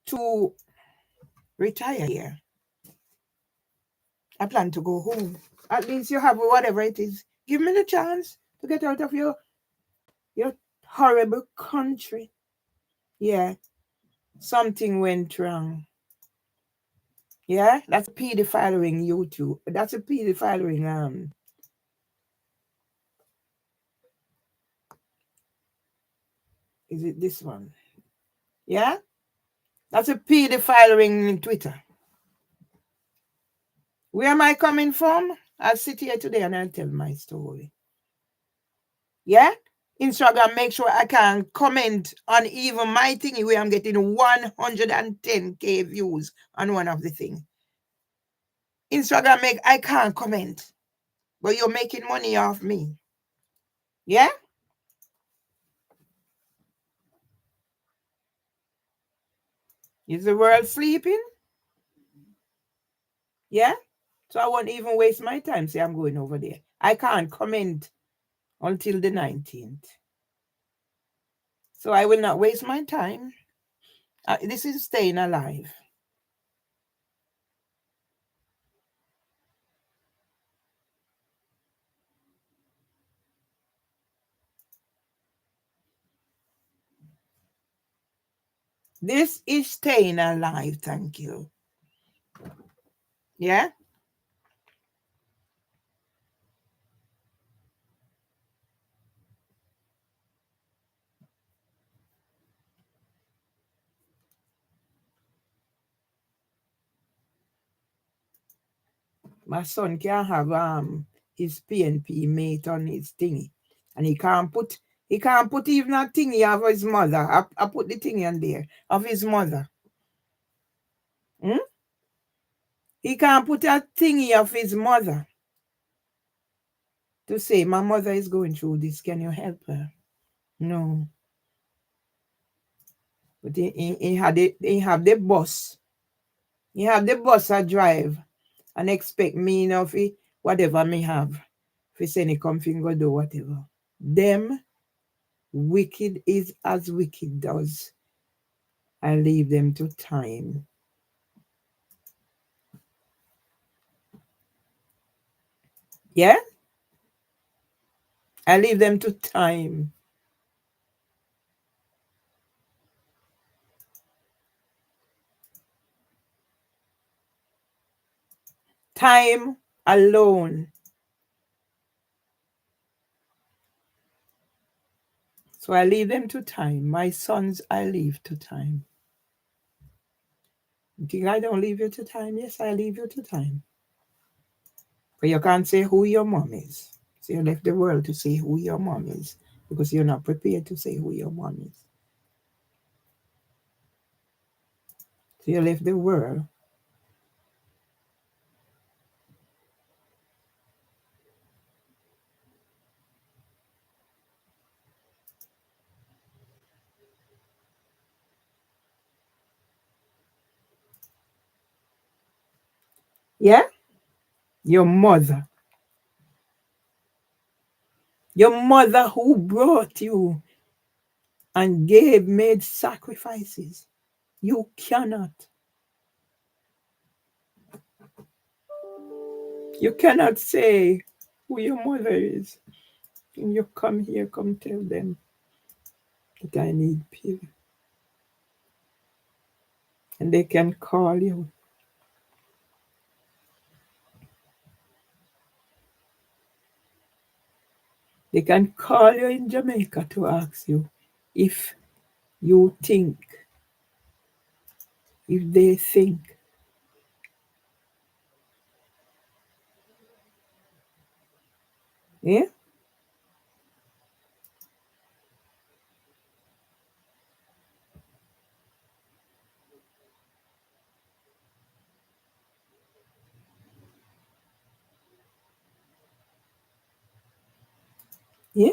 to retire here. I plan to go home. At least you have whatever it is. Give me the chance to get out of your horrible country. Yeah, something went wrong. Yeah, that's a pedophile ring YouTube. That's a pedophile ring. Is it this one? Yeah, that's a pedophile ring in Twitter. Where am I coming from? I'll sit here today and I'll tell my story. Yeah? Instagram, make sure I can comment on even my thingy where I'm getting 110K views on one of the things. Instagram, I can't comment, but you're making money off me. Yeah? Is the world sleeping? Yeah? So I won't even waste my time. Say I'm going over there. I can't comment until the 19th. So I will not waste my time. This is staying alive. This is staying alive. Thank you. Yeah? My son can have his PNP mate on his thingy. And he can't put even a thingy of his mother. I put the thingy on there of his mother. Hmm? He can't put a thingy of his mother to say, my mother is going through this. Can you help her? No. But he have the bus. He have the bus I drive and expect me, you know, if he, whatever me have. If he say he come fin go do whatever. Them wicked is as wicked does. I leave them to time. Yeah? I leave them to time. Time alone. So I leave them to time. My sons, I leave to time. You think I don't leave you to time? Yes, I leave you to time. But you can't say who your mom is. So you left the world to say who your mom is because you're not prepared to say who your mom is. So you left the world. Yeah? Your mother. Your mother who brought you and made sacrifices. You cannot. You cannot say who your mother is. And you come here, come tell them that I need people. And they can call you. They can call you in Jamaica to ask you if you think, if they think. Yeah? Yeah?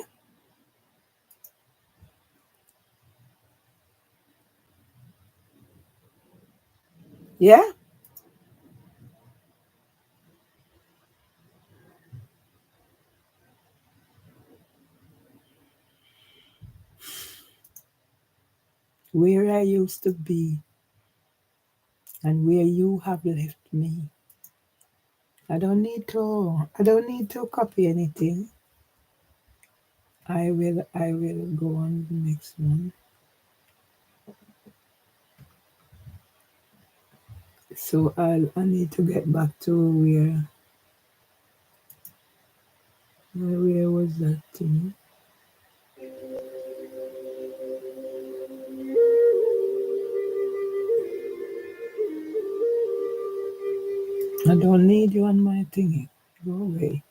Yeah? Where I used to be and where you have left me. I don't need to copy anything. I will go on the next one. So I need to get back to where was that thing? I don't need you on my thingy. Go away.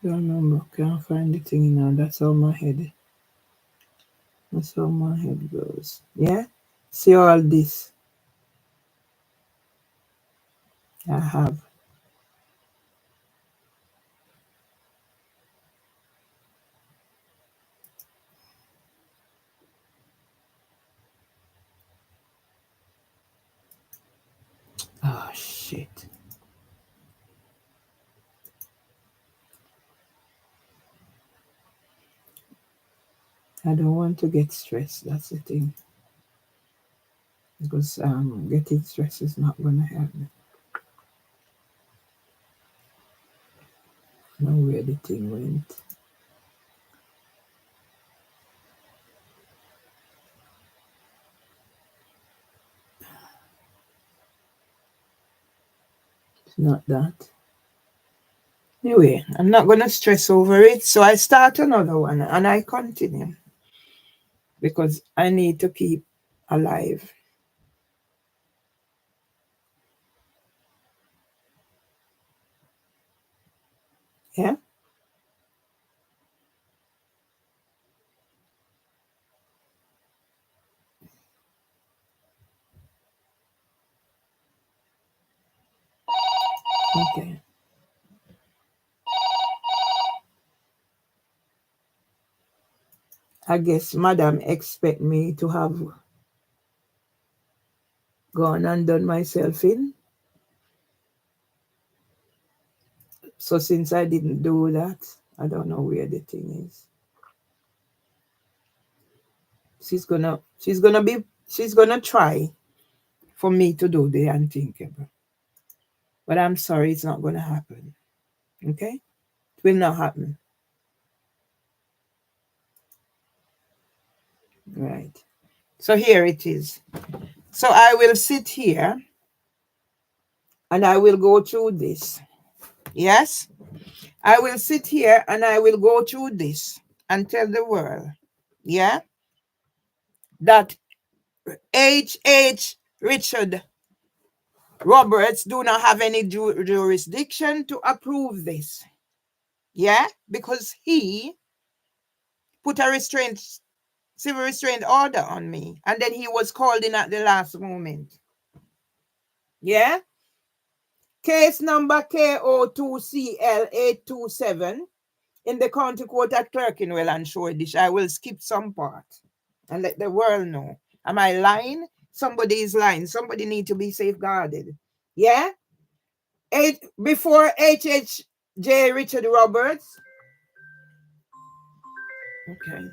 Don't remember. Can't find the thing now. That's how my head goes. Yeah? See all this I have. Oh shit. I don't want to get stressed. That's the thing. Because getting stressed is not gonna help me. Know where the thing went. It's not that. Anyway, I'm not gonna stress over it. So I start another one and I continue. Because I need to keep alive. Yeah? Okay. I guess Madam expect me to have gone and done myself in. So since I didn't do that, I don't know where the thing is. She's gonna try for me to do the unthinkable. But I'm sorry, it's not gonna happen. Okay? It will not happen. Right. So here it is. So I will sit here and I will go through this. Yes? I will sit here and I will go through this and tell the world, yeah, that H. Richard Roberts do not have any jurisdiction to approve this. Yeah, because he put a civil restraint order on me, and then he was called in at the last moment. Yeah, case number K02CL827 in the county court at Clerkenwell and Shoreditch. I will skip some part and let the world know. Am I lying? Somebody is lying. Somebody need to be safeguarded. Yeah? Before H.J. Richard Roberts. Okay.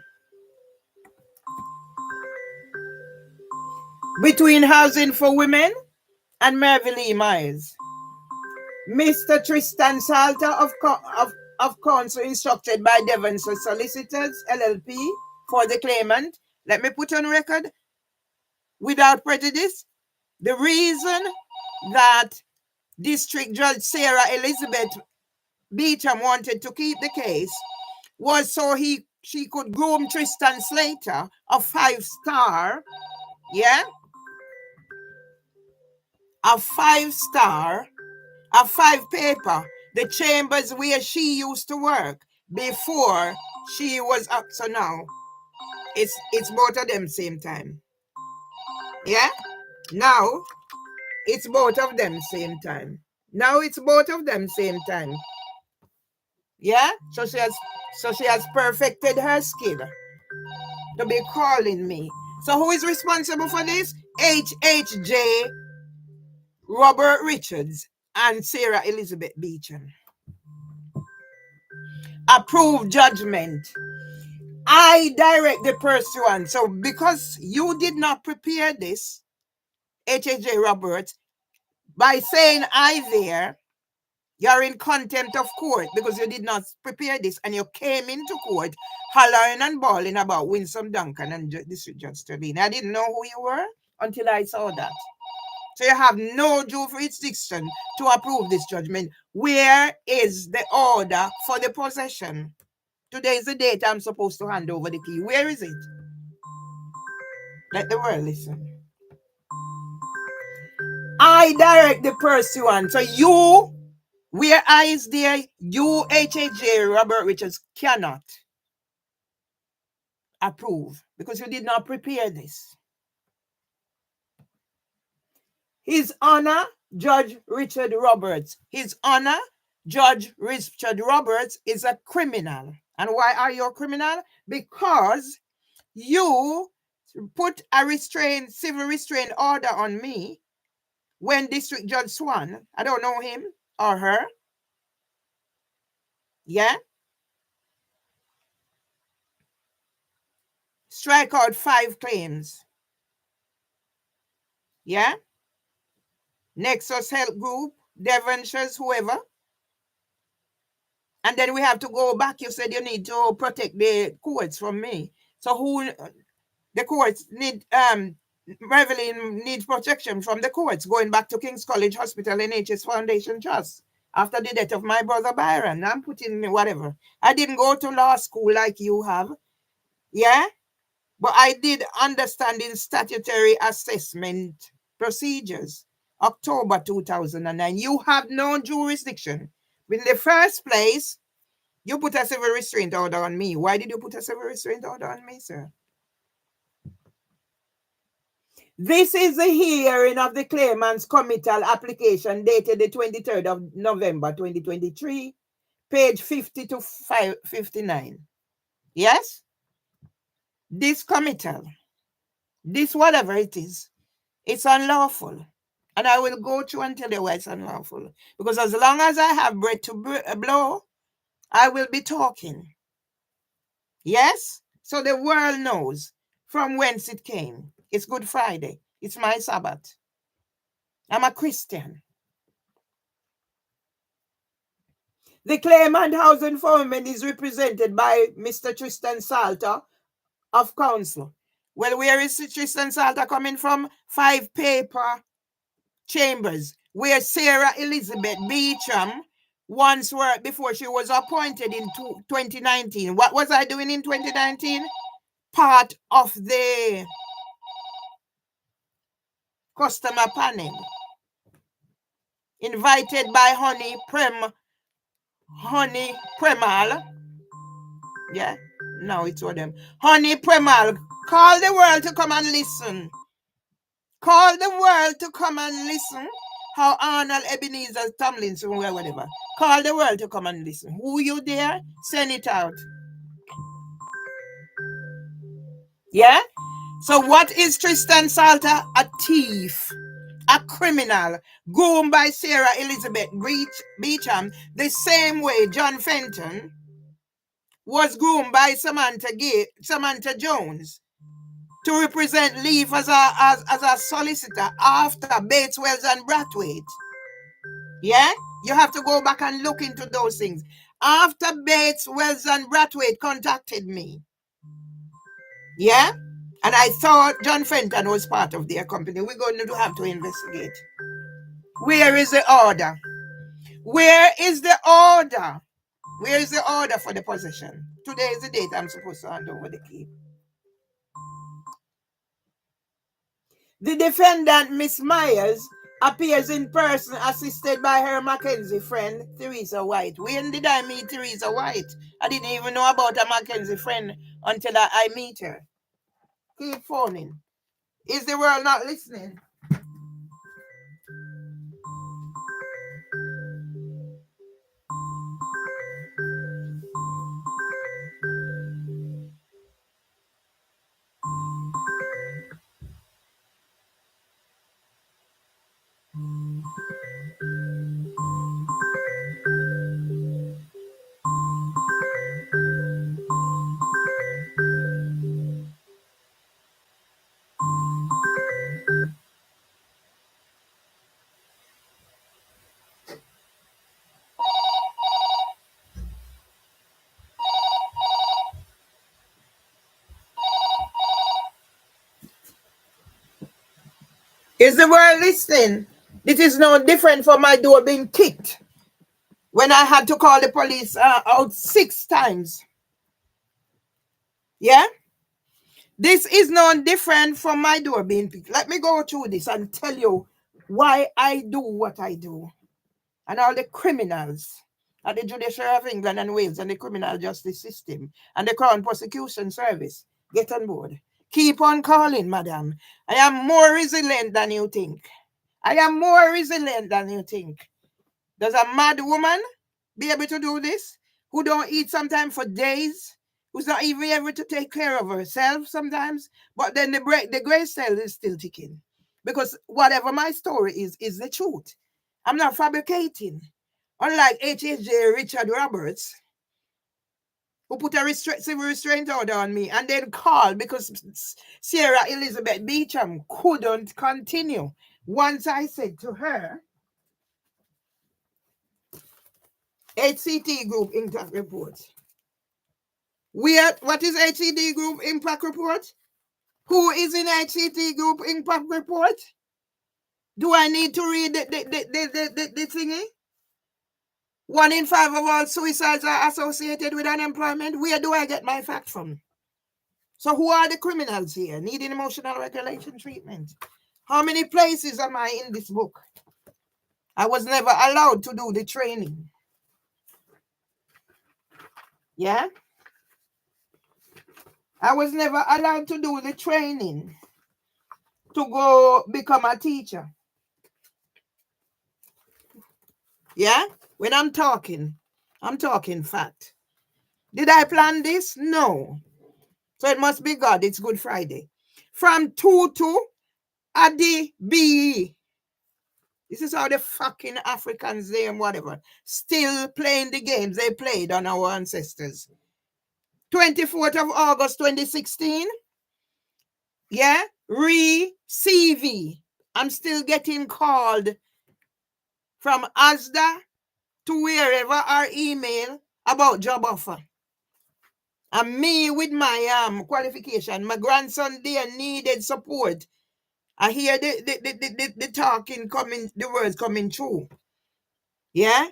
Between Housing for Women and Mervyn Lee Myers. Mr. Tristan Salter of counsel instructed by Devon Solicitors, LLP, for the claimant. Let me put on record, without prejudice, the reason that District Judge Sarah Elizabeth Beecham wanted to keep the case was so she could groom Tristan Slater, a 5-star, yeah, a 5-star, a 5-paper, the chambers where she used to work before she was up. So now it's both of them same time. Yeah? Now it's both of them same time. Now it's both of them same time. Yeah? So she has perfected her skill to be calling me. So who is responsible for this? HHJ, Robert Richards, and Sarah Elizabeth Beecham. Approved judgment. I direct the pursuant. So because you did not prepare this, HHJ Roberts, by saying I there, you're in contempt of court because you did not prepare this and you came into court hollering and bawling about Winsome Duncan and District Judge Sterling. I didn't know who you were until I saw that. So you have no jurisdiction to approve this judgment. Where is the order for the possession? Today is the date I'm supposed to hand over the key. Where is it? Let the world listen. I direct the pursuant. So you, where I is there, you, HHJ Robert Richards, cannot approve because you did not prepare this. His Honor, Judge Richard Roberts. His Honor, Judge Richard Roberts is a criminal. And why are you a criminal? Because you put a civil restraint order on me when District Judge Swan, I don't know him or her, yeah, strike out 5 claims, yeah, Nexus Health Group, Devonshire's, whoever, and then we have to go back. You said you need to protect the courts from me. So who, the courts need, Revelyn needs protection from the courts, going back to King's College Hospital NHS Foundation Trust after the death of my brother Byron. I'm putting whatever. I didn't go to law school like you have, yeah, but I did understand in statutory assessment procedures. October 2009. You have no jurisdiction. In the first place, you put a civil restraint order on me. Why did you put a civil restraint order on me, sir? This is the hearing of the claimant's committal application dated the 23rd of November 2023, page 50 to 59. Yes? This committal, this whatever it is, it's unlawful. And I will go through and tell you why it's unlawful. Because as long as I have breath to blow, I will be talking. Yes? So the world knows from whence it came. It's Good Friday. It's my Sabbath. I'm a Christian. The claimant housing foreman is represented by Mr. Tristan Salter of council. Well, where is Tristan Salter coming from? 5 Paper Chambers, where Sarah Elizabeth Beecham once worked before she was appointed in 2019. What was I doing in 2019? Part of the customer panel. Invited by Honey Premal. Yeah, no, it's all them. Honey Premal, call the world to come and listen. Call the world to come and listen. How Arnold Ebenezer Tomlinson, or whatever. Call the world to come and listen. Who you there? Send it out. Yeah? So what is Tristan Salter? A thief. A criminal. Groomed by Sarah Elizabeth Beecham, the same way John Fenton was groomed by Samantha Jones to represent Leaf as a solicitor after Bates, Wells, and Brathwaite. Yeah? You have to go back and look into those things. After Bates, Wells, and Brathwaite contacted me. Yeah? And I thought John Fenton was part of their company. We're going to have to investigate. Where is the order? Where is the order? Where is the order for the possession? Today is the date I'm supposed to hand over the key. The defendant, Miss Myers, appears in person assisted by her Mackenzie friend, Theresa White. When did I meet Theresa White? I didn't even know about a Mackenzie friend until I meet her. Keep phoning. Is the world not listening? Is the world listening? This is no different from my door being kicked when I had to call the police out 6 times. Yeah? This is no different from my door being picked. Let me go through this and tell you why I do what I do. And all the criminals at the Judiciary of England and Wales and the criminal justice system and the Crown Prosecution Service, get on board. Keep on calling, madam. I am more resilient than you think. I am more resilient than you think. Does a mad woman be able to do this? Who don't eat sometimes for days? Who's not even able to take care of herself sometimes? But then the gray cell is still ticking. Because whatever my story is the truth. I'm not fabricating. Unlike HHJ Richard Roberts, who put a civil restraint order on me and then called because Sarah Elizabeth Beecham couldn't continue. Once I said to her, HCT Group Impact Report. What is HCT Group Impact Report? Who is in HCT Group Impact Report? Do I need to read the thingy? 1 in 5 of all suicides are associated with unemployment. Where do I get my fact from? So who are the criminals here needing emotional regulation treatment? How many places am I in this book? I was never allowed to do the training. Yeah? I was never allowed to do the training to go become a teacher. Yeah? When I'm talking fact. Did I plan this? No. So it must be God. It's Good Friday. From Tutu Adi B. This is how the fucking Africans, they and whatever, still playing the games they played on our ancestors. 24th of August 2016. Yeah? CV. I'm still getting called from Asda to wherever our email about job offer. And me with my qualification, my grandson there needed support. I hear the talking coming, the words coming true. Yeah?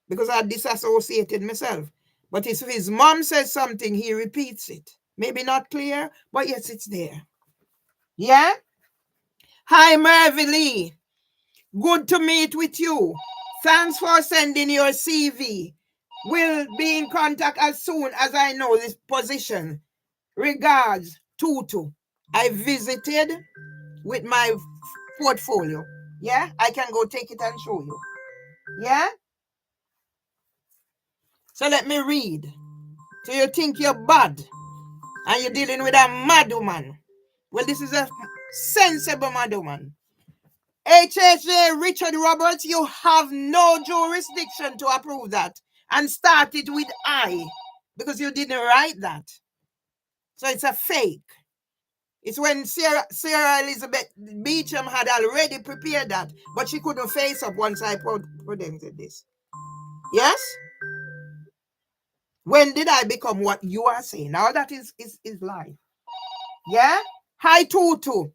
Because I disassociated myself. But if his mom says something, he repeats it. Maybe not clear, but yes, it's there. Yeah? Hi, Mervy Lee. Good to meet with you. Thanks for sending your CV. We'll be in contact as soon as I know this position. Regards, Tutu. I visited with my portfolio. Yeah? I can go take it and show you. Yeah? So let me read. So you think you're bad and you're dealing with a mad woman. Well, this is a sensible mad woman. HHJ Richard Roberts, you have no jurisdiction to approve that. And start it with I, because you didn't write that. So it's a fake. It's when Sarah Elizabeth Beecham had already prepared that, but she couldn't face up once I presented this. Yes? When did I become what you are saying? Now that is life. Yeah? Hi, Tutu.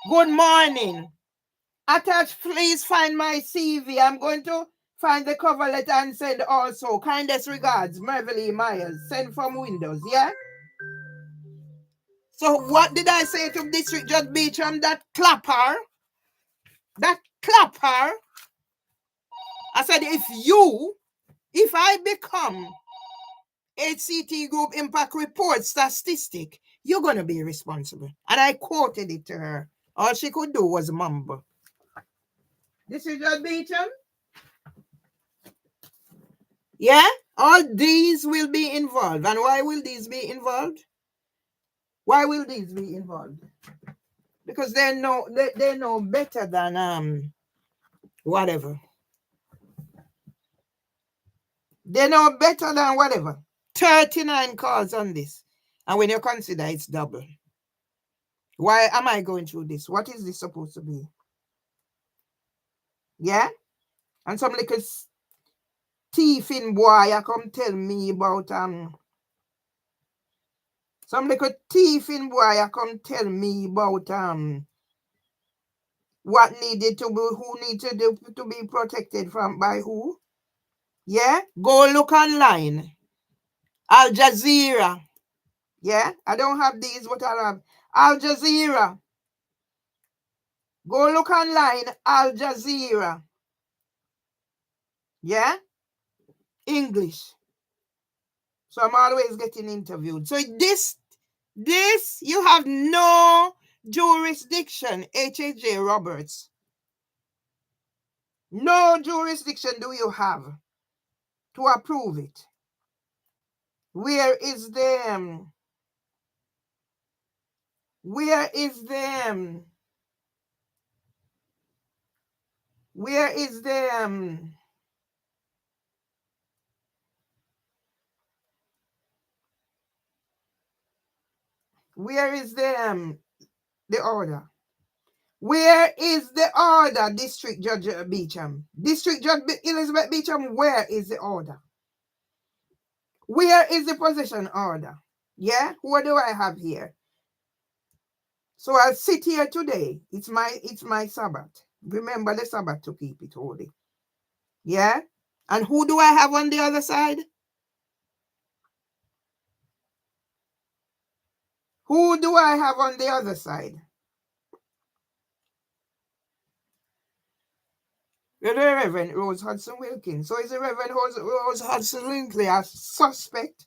Good morning. Attach, please find my CV. I'm going to find the cover letter and send also. Kindest regards, Mervily Myers. Send from Windows, yeah? So what did I say to District Judge Beecham? That clapper. I said, if I become HCT Group Impact Report statistic, you're going to be responsible. And I quoted it to her. All she could do was mumble. District Judge Beecham? Yeah? All these will be involved. And why will these be involved? Why will these be involved? Because they know better than whatever. They know better than whatever. 39 calls on this. And when you consider it's double. Why am I going through this? What is this supposed to be? Yeah? And some little thiefing boy I come tell me about some little thiefing boy I come tell me about what needed to be, who need to do to be protected from by who. Yeah, go look online. Al Jazeera. Yeah, I don't have these, but I'll have Al Jazeera. Go look online, Al Jazeera. Yeah, English. So I'm always getting interviewed. So this you have no jurisdiction, H.J. Roberts. No jurisdiction do you have to approve it. Where is them? Where is them? Where is them? Where is them? The order. Where is the order, District Judge Beecham? District Judge Elizabeth Beecham, where is the order? Where is the possession order? Yeah, what do I have here? So I'll sit here today. It's my Sabbath. Remember the Sabbath to keep it holy. Yeah? And who do I have on the other side? Who do I have on the other side? The Reverend Rose Hudson Wilkins. So is the Reverend Rose Hudson Wilkins a suspect?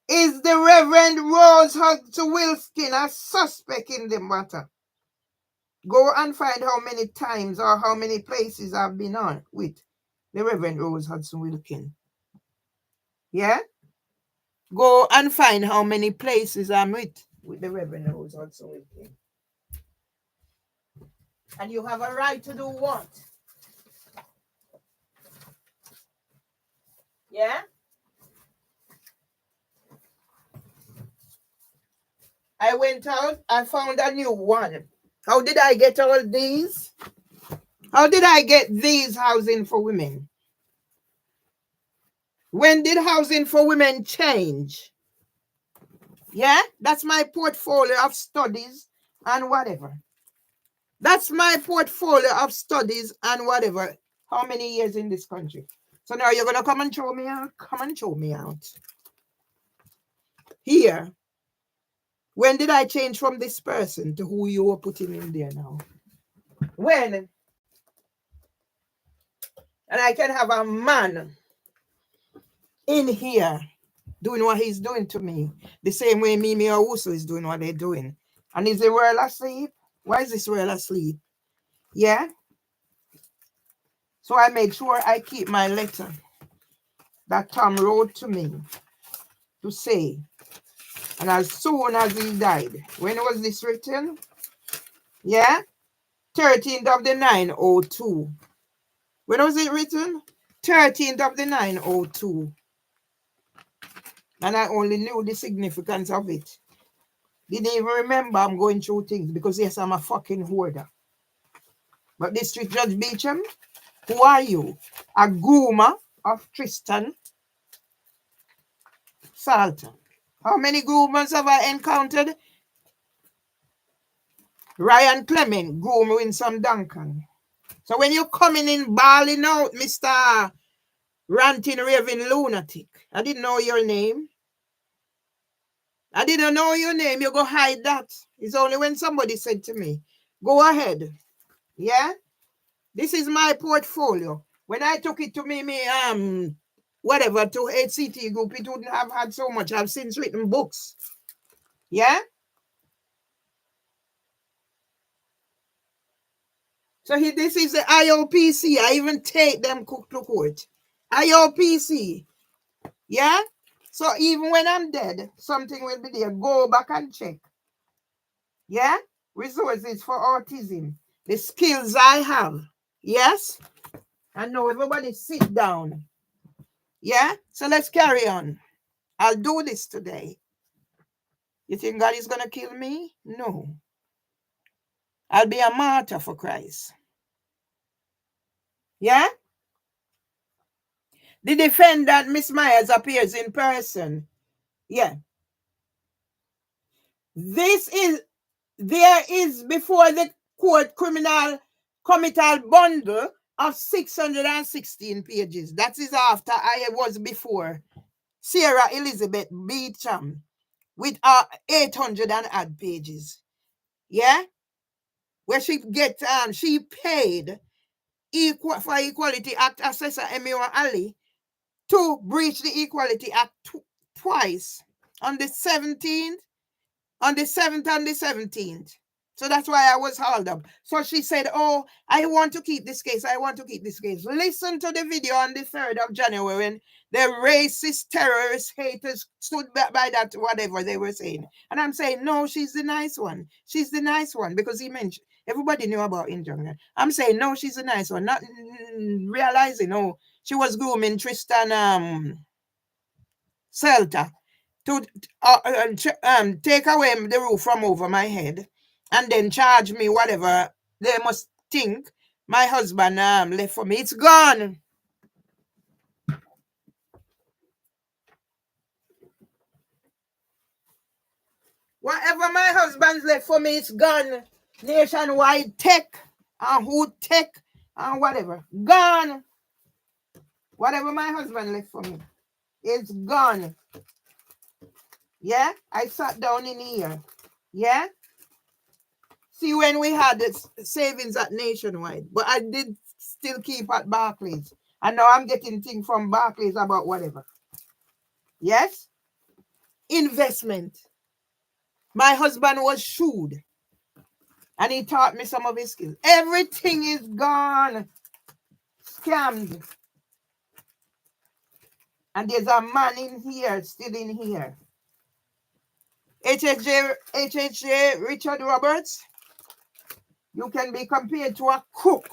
Is the Reverend Rose Hudson Wilkins a suspect in the matter? Go and find how many times or how many places I've been on with the Reverend Rose Hudson Wilkins. Yeah? Go and find how many places I'm with the Reverend Rose Hudson Wilkins. And you have a right to do what? Yeah? I went out, I found a new one. How did I get all these? How did I get these housing for women? When did housing for women change? Yeah, that's my portfolio of studies and whatever. That's my portfolio of studies and whatever. How many years in this country? So now you're going to come and show me out? Come and show me out. Here. When did I change from this person to who you were putting in there now? When? And I can have a man in here doing what he's doing to me. The same way Mimi Owusu is doing what they're doing. And is the world asleep? Why is this world asleep? Yeah? So I made sure I keep my letter that Tom wrote to me to say. And as soon as he died, when was this written? Yeah? 13th of the 902. When was it written? 13th of the 902. And I only knew the significance of it. Didn't even remember I'm going through things because yes, I'm a fucking hoarder. But District Judge Beecham, who are you? A groomer of Tristan Salton. How many groomers have I encountered? Ryan Clement, groom Winsome Duncan. So when you're coming in bawling out, Mr. Ranting Raving Lunatic, I didn't know your name. I didn't know your name. You go hide that. It's only when somebody said to me, go ahead. Yeah? This is my portfolio. When I took it to whatever, to HCT group, it wouldn't have had so much. I've since written books. Yeah? So this is the IOPC. I even take them to court. IOPC. Yeah? So even when I'm dead, something will be there. Go back and check. Yeah? Resources for autism. The skills I have. Yes? And now everybody sit down. Yeah? So let's carry on. I'll do this today. You think God is going to kill me? No. I'll be a martyr for Christ. Yeah? The defendant, Miss Myers, appears in person. Yeah. There is before the court criminal committal bundle of 616 pages. That is after I was before Sarah Elizabeth Beecham with 800 and odd pages. Yeah? Where she paid for Equality Act Assessor Emil Ali to breach the Equality Act twice on the 17th, on the 7th and the 17th. So that's why I was hauled up. So she said, oh, I want to keep this case. I want to keep this case. Listen to the video on the 3rd of January when the racist, terrorist, haters stood by that, whatever they were saying. And I'm saying, no, she's the nice one. She's the nice one because he mentioned, everybody knew about injunction. I'm saying, no, she's the nice one. Not realizing, oh, she was grooming Tristan Celta to take away the roof from over my head and then charge me whatever they must think my husband left for me. It's gone. Whatever my husband's left for me, it's gone. Nationwide tech and who tech and whatever. Gone. Whatever my husband left for me, it's gone. Yeah? I sat down in here. Yeah? See, when we had the savings at Nationwide, but I did still keep at Barclays. And now I'm getting things from Barclays about whatever. Yes? Investment. My husband was shrewd. And he taught me some of his skills. Everything is gone. Scammed. And there's a man in here, still in here. HHJ Richard Roberts. You can be compared to a cook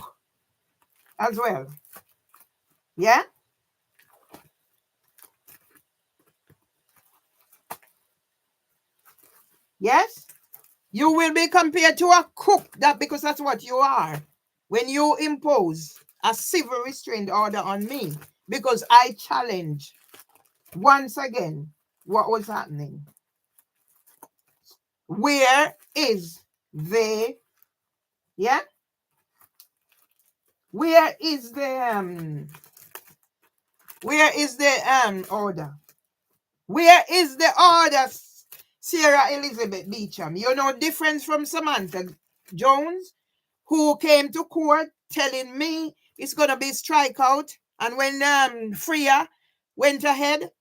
as well. Yeah? Yes? You will be compared to a cook, that because that's what you are. When you impose a civil restraint order on me, because I challenge once again what was happening. Where is the yeah? Where is the order? Where is the order, Sarah Elizabeth Beecham? You know, difference from Samantha Jones, who came to court telling me it's gonna be strikeout, and when Freya went ahead,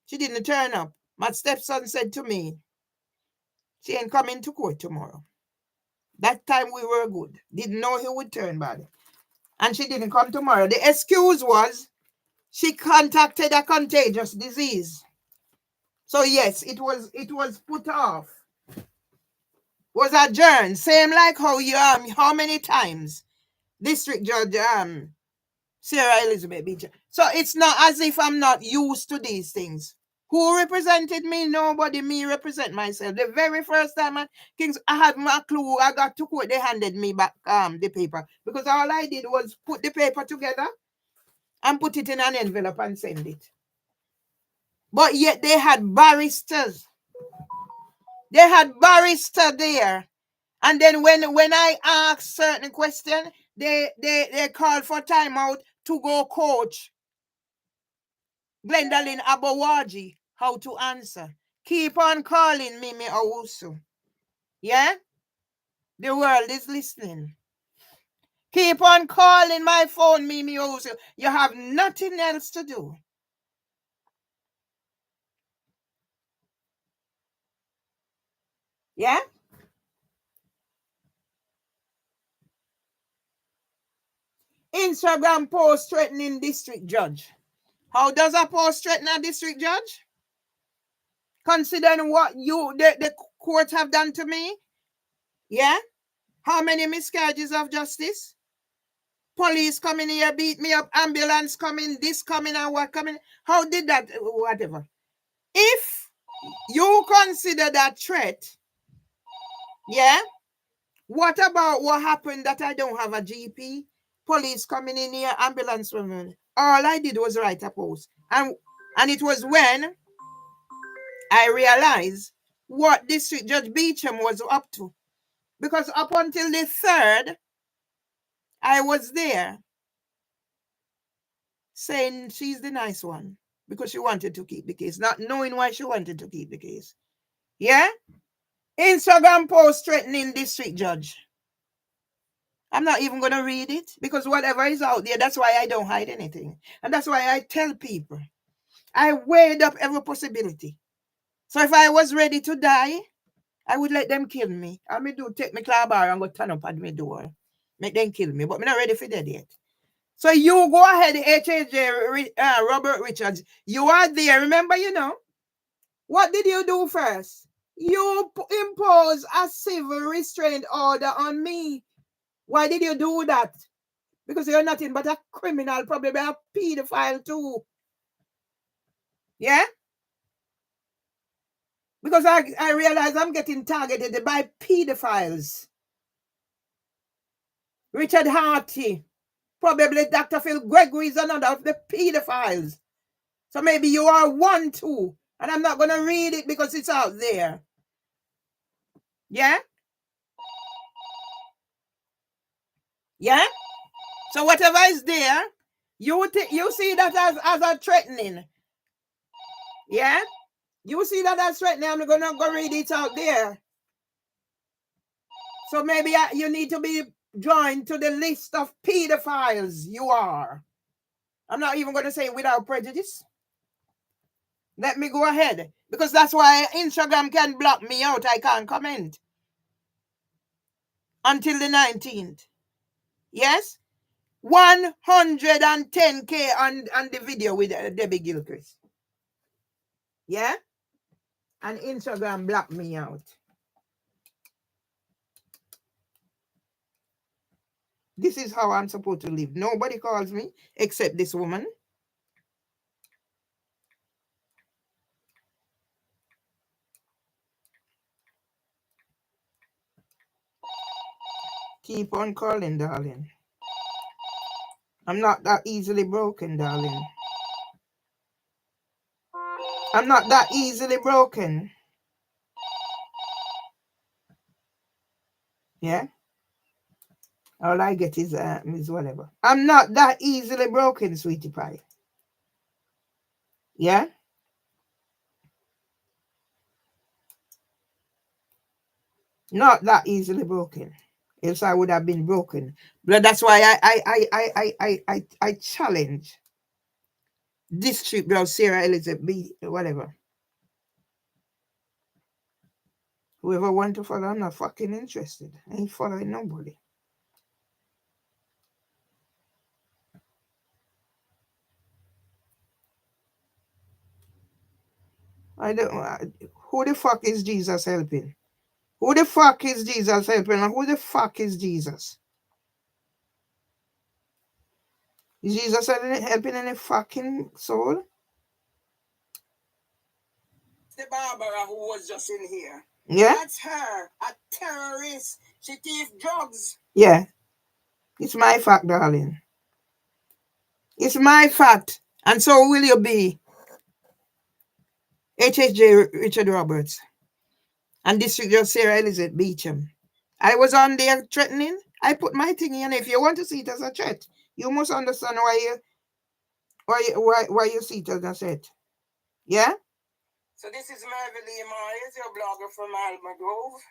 she didn't turn up. My stepson said to me, she ain't coming to court tomorrow. That time we were good. Didn't know he would turn bad. And she didn't come tomorrow. The excuse was she contacted a contagious disease. So yes, it was put off. Was adjourned. Same like how you how many times District Judge Sarah Elizabeth Beecher. So it's not as if I'm not used to these things. Who represented me? Nobody. Me represent myself. The very first time at Kings, I had my clue. I got to court. They handed me back the paper because all I did was put the paper together and put it in an envelope and send it. But yet they had barristers. They had barrister there. And then when I asked certain questions, they called for timeout to go coach Glendalyn Abawaji how to answer. Keep on calling Mimi Owusu. Yeah? The world is listening. Keep on calling my phone, Mimi Owusu. You have nothing else to do. Yeah? Instagram post threatening district judge. How does a post threaten a district judge? Considering what the court have done to me? Yeah? How many miscarriages of justice? Police coming here, beat me up, ambulance coming, this coming and what coming. How did that, whatever. If you consider that threat, yeah, what about what happened that I don't have a GP? Police coming in here, ambulance women. All I did was write a post. And it was when I realized what District Judge Beecham was up to. Because up until the 3rd, I was there saying she's the nice one because she wanted to keep the case, not knowing why she wanted to keep the case. Yeah? Instagram post threatening district judge. I'm not even going to read it because whatever is out there, that's why I don't hide anything. And that's why I tell people. I weighed up every possibility. So if I was ready to die, I would let them kill me. I may do take my claw bar and go turn up at my door. Make them kill me. But I'm not ready for that yet. So you go ahead, HJ Robert Richards. You are there. Remember, what did you do first? You impose a civil restraint order on me. Why did you do that? Because you're nothing but a criminal, probably a pedophile too. Yeah? Because I realize I'm getting targeted by pedophiles. Richard Harty. Probably Dr. Phil Gregory is another of the pedophiles. So maybe you are one too. And I'm not going to read it because it's out there. Yeah? Yeah? So whatever is there, you see that as a threatening. Yeah? You see that as threatening. I'm going to go read it out there. So maybe you need to be joined to the list of pedophiles you are. I'm not even going to say without prejudice. Let me go ahead. Because that's why Instagram can block me out. I can't comment. Until the 19th. Yes? 110K on the video with Debbie Gilchrist. Yeah? And Instagram blocked me out. This is how I'm supposed to live. Nobody calls me except this woman. Keep on calling, darling. I'm not that easily broken, darling. I'm not that easily broken. Yeah? All I get is whatever. I'm not that easily broken, sweetie pie. Yeah? Not that easily broken. Else I would have been broken. But that's why I challenge District Girl Sarah Elizabeth B, whatever. Whoever want to follow, I'm not fucking interested. I ain't following nobody. I don't. Who the fuck is Jesus helping? Who the fuck is Jesus helping? And who the fuck is Jesus? Is Jesus helping any fucking soul? The Barbara who was just in here. Yeah? That's her. A terrorist. She thief drugs. Yeah. It's my fact, darling. It's my fact. And so will you be. HHJ Richard Roberts. And District Judge Sarah Elizabeth Beecham. I was on there threatening. I put my thing in. If you want to see it as a threat, you must understand why you see it as a threat. Yeah? So this is Mervyn Lee Myers, your blogger from Alma Grove,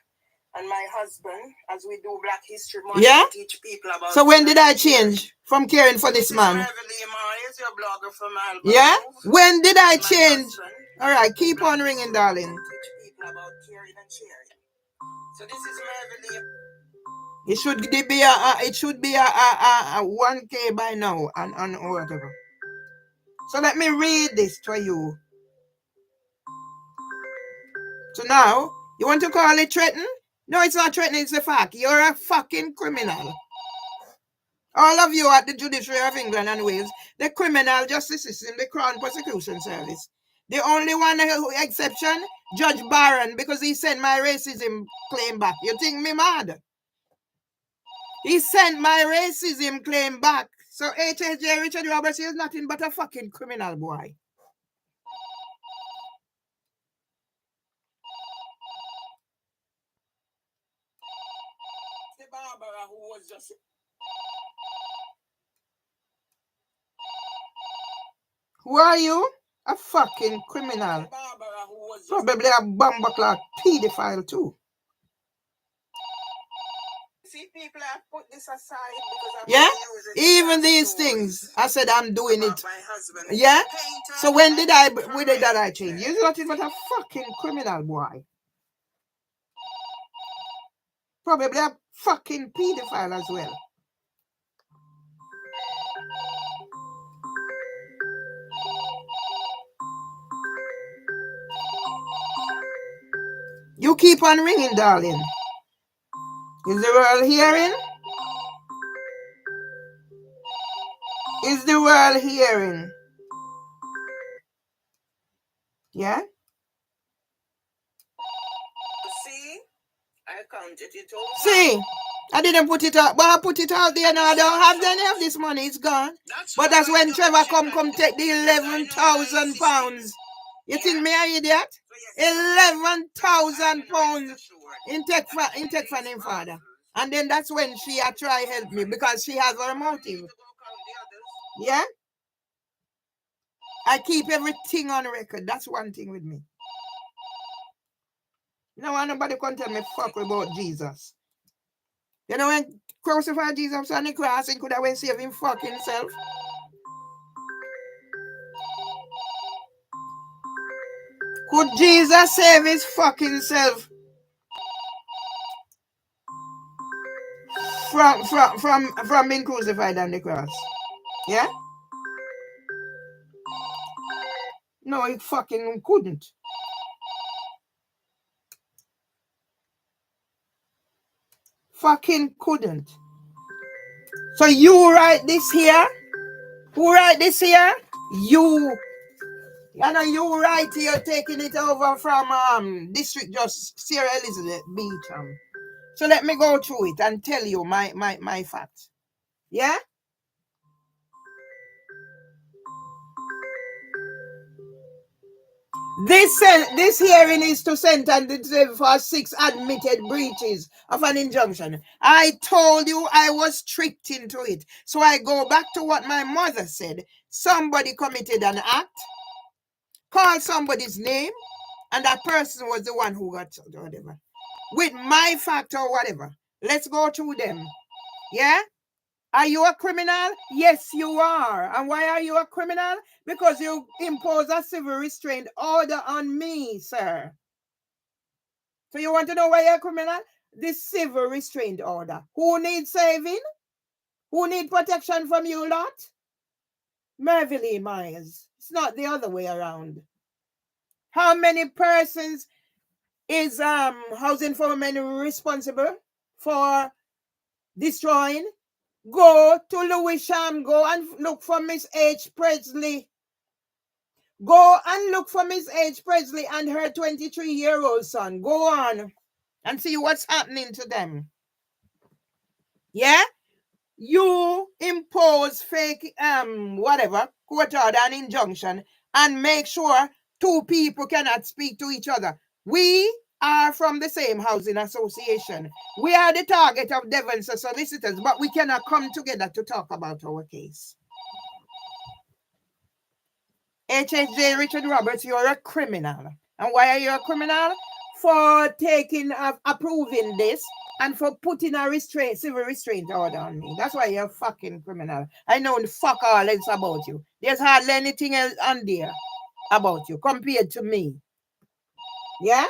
and my husband, as we do Black History Month, yeah? To teach people about. So when did I change from caring for this man? Mervyn Lee Myers, your blogger from Alma yeah? Grove. When did I change? All right, keep on ringing, darling. Teach people about caring and sharing. So this is Mervyn Lee. It should be a 1K by now and or whatever. So let me read this to you. So now, you want to call it threaten? No, it's not threatening, it's a fact. You're a fucking criminal. All of you at the Judiciary of England and Wales, the criminal justice system, the Crown Prosecution Service. The only one exception, Judge Barron, because he sent my racism claim back. You think me mad? He sent my racism claim back. So HHJ Richard Roberts is nothing but a fucking criminal boy. Who are you? A fucking criminal. Probably a bumbleclot pedophile too. See, people have put this aside because yeah, even these things. I said I'm doing it. Yeah. So when did I change? You're nothing but a fucking criminal, boy. Probably a fucking pedophile as well. You keep on ringing, darling. Is the world hearing? Is the world hearing? Yeah? See? I counted it over. See? I didn't put it out, but I put it out there now. I don't have any of this money. It's gone. But that's when Trevor come take the 11,000 pounds. You think me an idiot? 11,000 pounds in take from him father. And then that's when she try help me because she has her motive. Yeah? I keep everything on record. That's one thing with me. You know why nobody can tell me fuck about Jesus? You know when crucified Jesus on the cross, he could have went save him fucking self. Could Jesus save his fucking self from being crucified on the cross? Yeah? No, he fucking couldn't. Fucking couldn't. So you write this here? Who write this here? You know, you write here taking it over from District Judge Sarah Elizabeth Beecham. So let me go through it and tell you my facts. Yeah? This hearing is to sentence them for 6 admitted breaches of an injunction. I told you I was tricked into it. So I go back to what my mother said. Somebody committed an act, called somebody's name, and that person was the one who got whatever. With my fact or whatever. Let's go through them. Yeah? Are you a criminal? Yes, you are. And why are you a criminal? Because you impose a civil restraint order on me, sir. So you want to know why you're a criminal? This civil restraint order. Who needs saving? Who needs protection from you lot? Merville Myers. It's not the other way around. How many persons is housing for men responsible for destroying? Go to Lewisham. Go and look for Miss H. Presley. Go and look for Miss H. Presley and her 23-year-old son. Go on and see what's happening to them. Yeah? You impose fake, whatever, court order and injunction and make sure 2 people cannot speak to each other. We are from the same housing association. We are the target of Devon's solicitors, but we cannot come together to talk about our case. HHJ Richard Roberts, you're a criminal. And why are you a criminal? For approving this and for putting a civil restraint order on me. That's why you're a fucking criminal. I know fuck all else about you. There's hardly anything else on there about you compared to me. Yeah?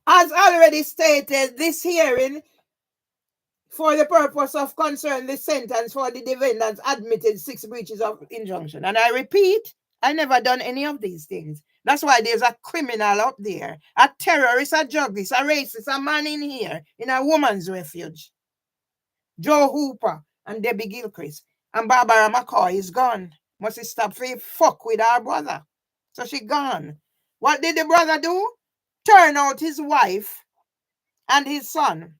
As already stated, this hearing for the purpose of concern the sentence for the defendants admitted 6 breaches of injunction. And I repeat, I never done any of these things. That's why there's a criminal up there, a terrorist, a juggist, a racist, a man in here, in a woman's refuge. Joe Hooper and Debbie Gilchrist. And Barbara McCoy is gone. Must he stop for fuck with our brother. So she gone. What did the brother do? Turn out his wife and his son.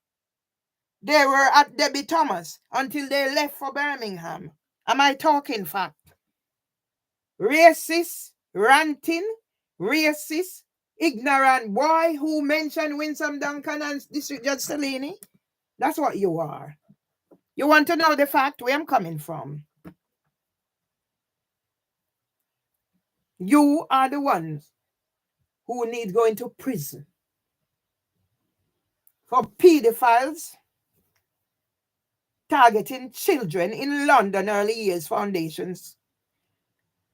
They were at Debbie Thomas until they left for Birmingham. Am I talking fact? Racist, ranting, racist, ignorant boy who mentioned Winsome Duncan and District Judge Salini. That's what you are. You want to know the fact where I'm coming from. You are the ones who need going to prison for pedophiles targeting children in London early years foundations,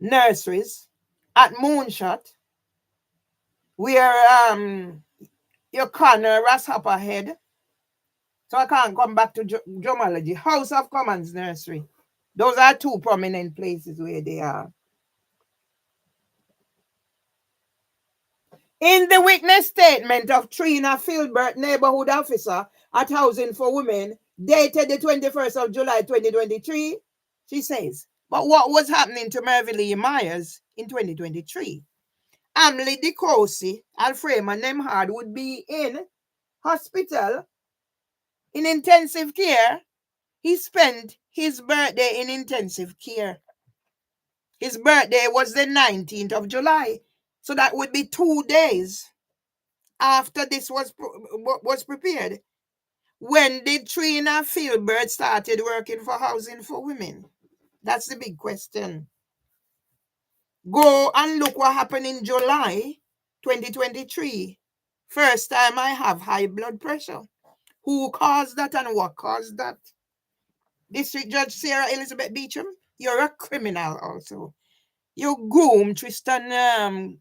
nurseries, at Moonshot, where your corner Grasshopper head. So I can't come back to Dromology. House of Commons Nursery. Those are two prominent places where they are. In the witness statement of Trina Filbert, neighborhood officer at Housing for Women, dated the 21st of July 2023, she says, but what was happening to Mervyn Lee Myers in 2023? Amli Dikosi, Alfrema Nemhard would be in hospital in intensive care. He spent his birthday in intensive care. His birthday was the 19th of July. So that would be 2 days after this was prepared. When did Trina Filbert started working for Housing for Women? That's the big question. Go and look what happened in July 2023. First time I have high blood pressure. Who caused that and what caused that? District Judge Sarah Elizabeth Beecham, you're a criminal also. You groom Tristan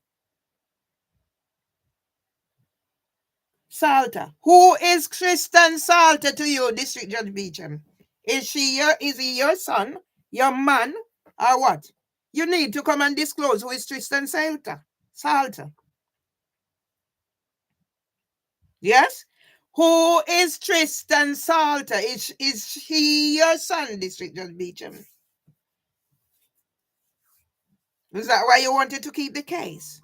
Salter. Who is Tristan Salter to you, District Judge Beecham? Is he your son, your man, or what? You need to come and disclose who is Tristan Salter. Yes? Who is Tristan Salter? Is he your son, District Judge Beecham? Is that why you wanted to keep the case?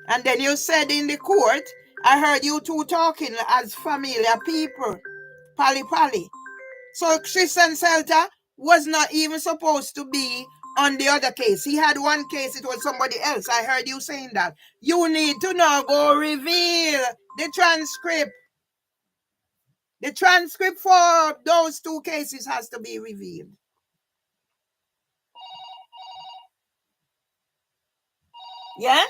And then you said in the court, I heard you two talking as familiar people. Pally. So Tristan Salter was not even supposed to be on the other case. He had one case, it was somebody else. I heard you saying that. You need to now go reveal the transcript. The transcript for those two cases has to be revealed. Yeah?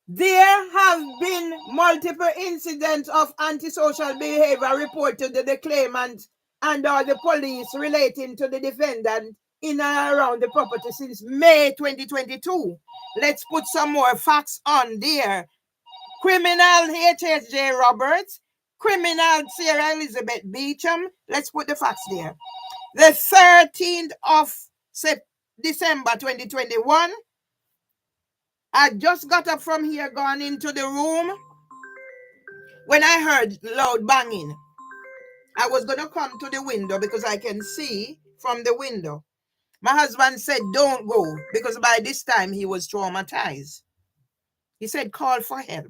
There have been multiple incidents of antisocial behavior reported to the claimant and or the police relating to the defendant in and around the property since May 2022. Let's put some more facts on there. Criminal H.J. Roberts, criminal Sarah Elizabeth Beecham. Let's put the facts there. The 13th of December 2021, I just got up from here, gone into the room. When I heard loud banging, I was going to come to the window because I can see from the window. My husband said, don't go, because by this time he was traumatized. He said, call for help.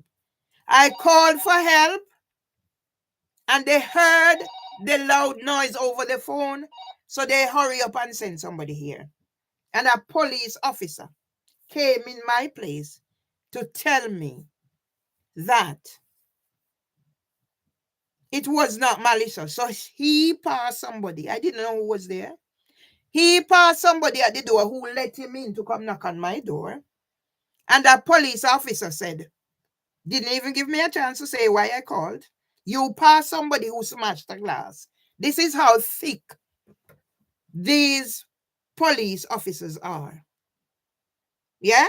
I called for help, and they heard the loud noise over the phone, so they hurry up and send somebody here. And a police officer came in my place to tell me that it was not malicious. So he passed somebody. I didn't know who was there. He passed somebody at the door who let him in to come knock on my door. And a police officer said, didn't even give me a chance to say why I called. You passed somebody who smashed the glass. This is how thick these police officers are. Yeah?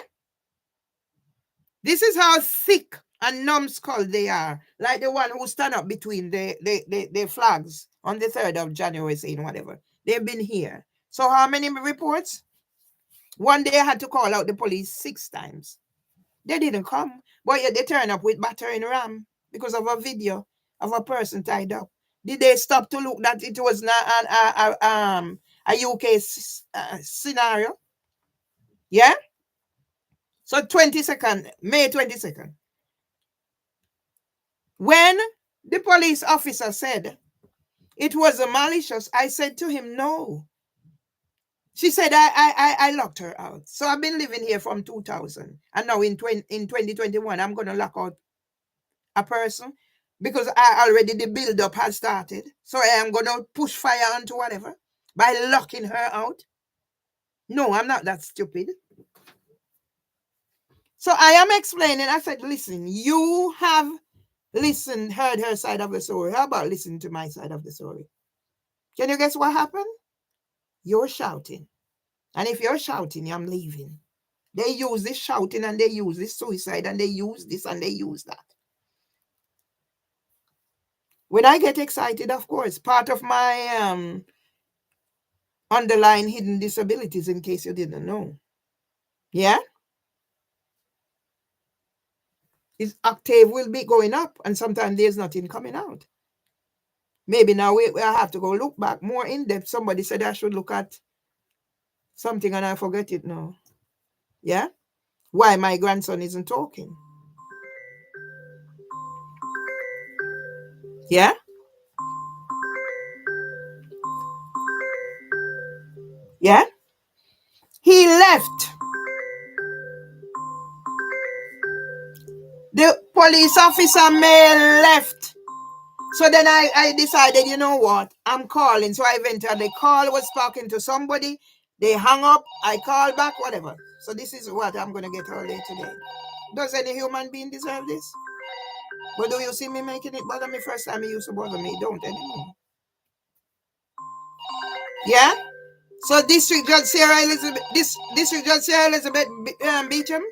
This is how thick and numbskull they are. Like the one who stand up between the flags on the 3rd of January saying whatever. They've been here. So how many reports? One day I had to call out the police 6 times. They didn't come. But yet they turn up with battering ram because of a video of a person tied up. Did they stop to look that it was not a UK scenario? Yeah? So May 22nd. When the police officer said it was a malicious, I said to him, no. She said I locked her out. So I've been living here from 2000. And now in 2021, I'm going to lock out a person because I already, the build up has started. So I am going to push fire onto whatever by locking her out. No, I'm not that stupid. So I am explaining. I said, listen, you have listened, heard her side of the story. How about listening to my side of the story? Can you guess what happened? You're shouting. And if you're shouting, I'm leaving. They use this shouting and they use this suicide and they use this and they use that. When I get excited, of course, part of my underlying hidden disabilities, in case you didn't know. Yeah? His octave will be going up and sometimes there's nothing coming out. Maybe now we have to go look back more in depth. Somebody said I should look at something and I forget it now. Yeah? Why my grandson isn't talking. Yeah? Yeah? He left. The police officer male left. So then I decided, you know what? I'm calling. So I went and the call was talking to somebody. They hung up. I called back, whatever. So this is what I'm going to get early today. Does any human being deserve this? But do you see me making it bother me? First time it used to bother me. Don't anymore. Yeah? So District Judge Sarah Elizabeth, District Judge Sarah Elizabeth Beecham,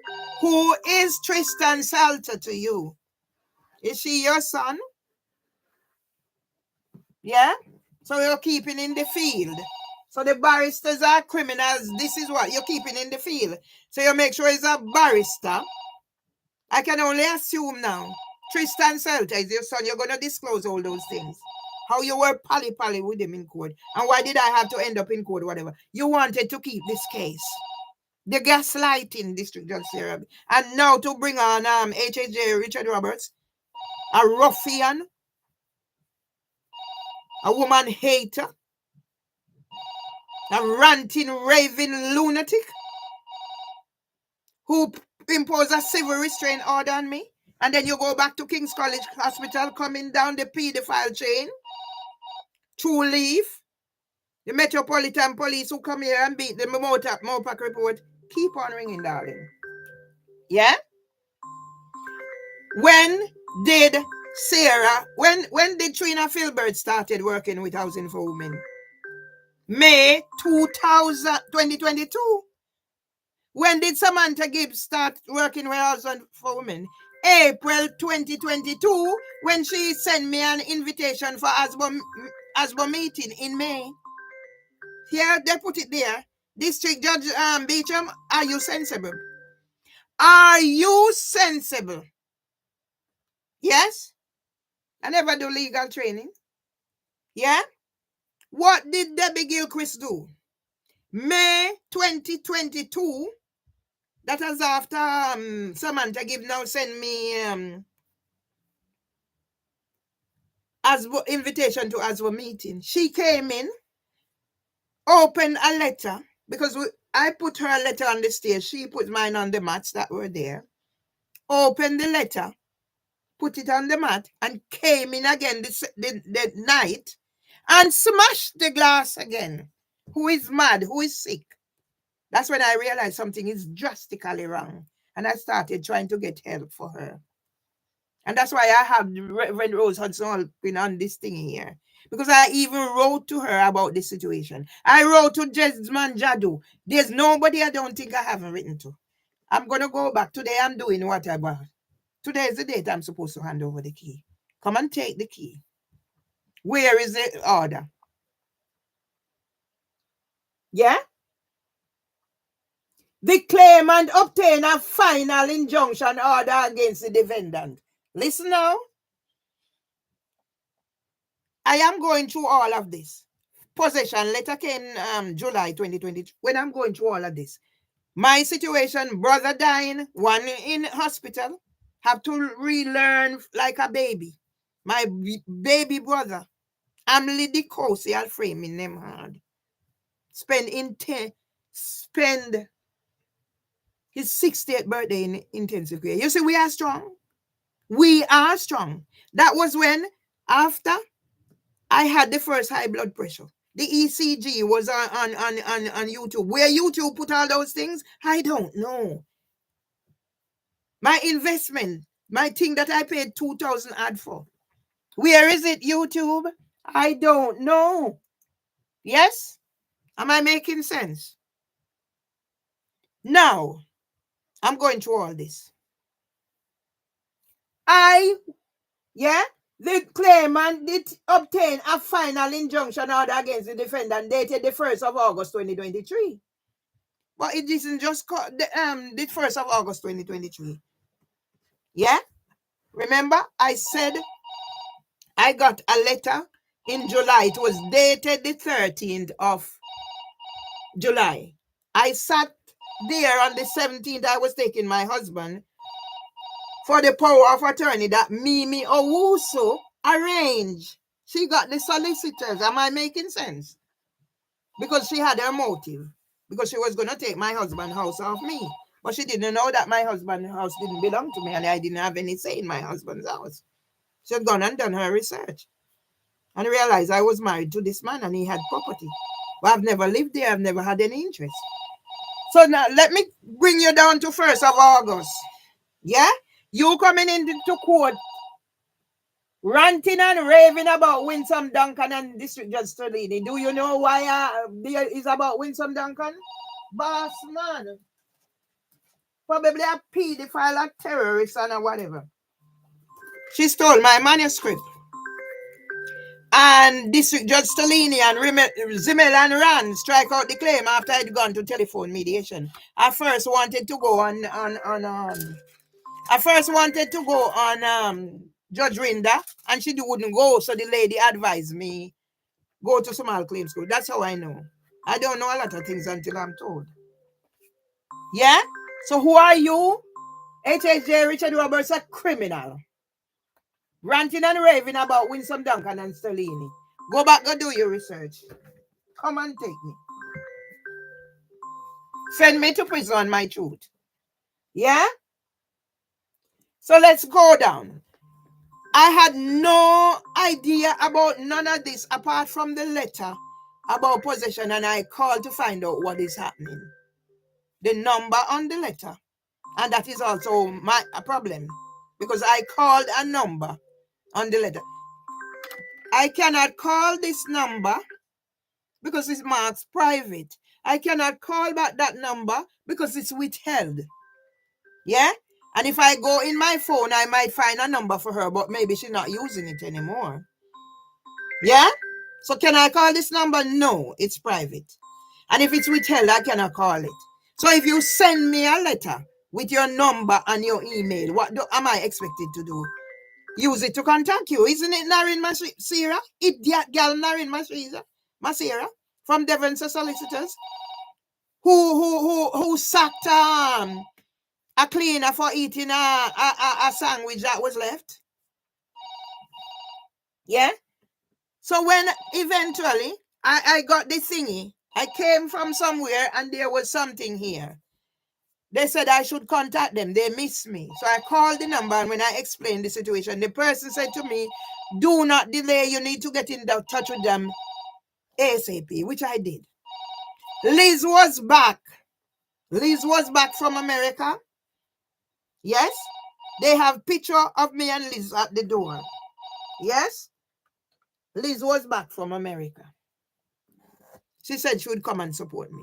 who is Tristan Salter to you? Is she your son? Yeah? So you're keeping in the field. So the barristers are criminals. This is what you're keeping in the field. So you make sure it's a barrister. I can only assume now. Tristan Salter is your son. You're going to disclose all those things. How you were pally with him in court. And why did I have to end up in court, whatever. You wanted to keep this case. The gaslighting, District Judge Sarah. And now to bring on HHJ Richard Roberts, a ruffian, a woman hater, a ranting, raving lunatic who impose a civil restraint order on me. And then you go back to King's College Hospital coming down the pedophile chain. True leave. The Metropolitan Police who come here and beat the Mopac report. Keep on ringing, darling. Yeah? When did when did Trina Filbert started working with Housing for Women? May 2022. When did Samantha Gibbs start working with Housing for Women? April 2022, when she sent me an invitation for ASBO meeting in May. Here, they put it there. District Judge Beecham, are you sensible? Are you sensible? Yes? I never do legal training. Yeah? What did Debbie Gilchrist do? May 2022, that was after Samantha Gibbs now sent me ASBO invitation to ASBO meeting. She came in, opened a letter, because I put her letter on the stage. She put mine on the mats that were there. Opened the letter, put it on the mat, and came in again the night and smashed the glass again. Who is mad? Who is sick? That's when I realized something is drastically wrong. And I started trying to get help for her. And that's why I have Reverend Rose Hudson been on this thing here. Because I even wrote to her about this situation. I wrote to Jesman Jadu. There's nobody I don't think I haven't written to. I'm going to go back. Today I'm doing whatever. Today is the date I'm supposed to hand over the key. Come and take the key. Where is the order? Yeah? The claimant obtain a final injunction order against the defendant. Listen now. I am going through all of this. Possession letter came July 2020. When I'm going through all of this, my situation, brother dying, one in hospital, have to relearn like a baby. My baby brother, I'm Liddy Kosi, I'll frame in them hard. spend his 60th birthday in intensive care. You see, we are strong. We are strong. That was when, after I had the first high blood pressure, the ECG was on YouTube. Where YouTube put all those things, I don't know. My investment, my thing that I paid 2,000 ad for. Where is it, YouTube? I don't know. Yes? Am I making sense? Now, I'm going through all this. The claimant did obtain a final injunction order against the defendant dated the 1st of August 2023. But it isn't just the 1st of August 2023. Yeah? Remember, I said I got a letter in July. It was dated the 13th of July. I sat there on the 17th. I was taking my husband for the power of attorney that Mimi Owusu arranged. She got the solicitors. Am I making sense? Because she had her motive. Because she was going to take my husband's house off me. But she didn't know that my husband's house didn't belong to me and I didn't have any say in my husband's house. She had gone and done her research and realized I was married to this man and he had property. But I've never lived there. I've never had any interest. So now let me bring you down to 1st of August. Yeah? You coming into court ranting and raving about Winsome Duncan and District Judge Sterlini. Do you know why it's about Winsome Duncan? Boss man. Probably a pedophile, a terrorist, and whatever. She stole my manuscript. And District Judge Sterlini and Zimmel and Rand strike out the claim after I'd gone to telephone mediation. I first wanted to go on Judge Rinda, and she wouldn't go, so the lady advised me go to small claims court. That's how I know. I don't know a lot of things until I'm told. Yeah? So who are you? HHJ Richard Roberts, a criminal. Ranting and raving about Winsome Duncan and Sterlini. Go back, go do your research. Come and take me. Send me to prison on my truth. Yeah? So let's go down. I had no idea about none of this apart from the letter about possession, and I called to find out what is happening. The number on the letter. And that is also a problem because I called a number on the letter. I cannot call this number because it's marked private. I cannot call back that number because it's withheld. Yeah? And if I go in my phone, I might find a number for her, but maybe she's not using it anymore. Yeah? So can I call this number? No, it's private. And if it's withheld, I cannot call it. So if you send me a letter with your number and your email, what am I expected to do? Use it to contact you. Isn't it Narin Masira? Idiot girl Narin Masira from Devon Solicitors who sacked a cleaner for eating a sandwich that was left. Yeah? So when eventually I got the thingy, I came from somewhere and there was something here. They said I should contact them. They missed me. So I called the number, and when I explained the situation, the person said to me, do not delay. You need to get in touch with them ASAP, which I did. Liz was back. Liz was back from America. Yes? They have picture of me and Liz at the door. Yes? Liz was back from America. She said she would come and support me.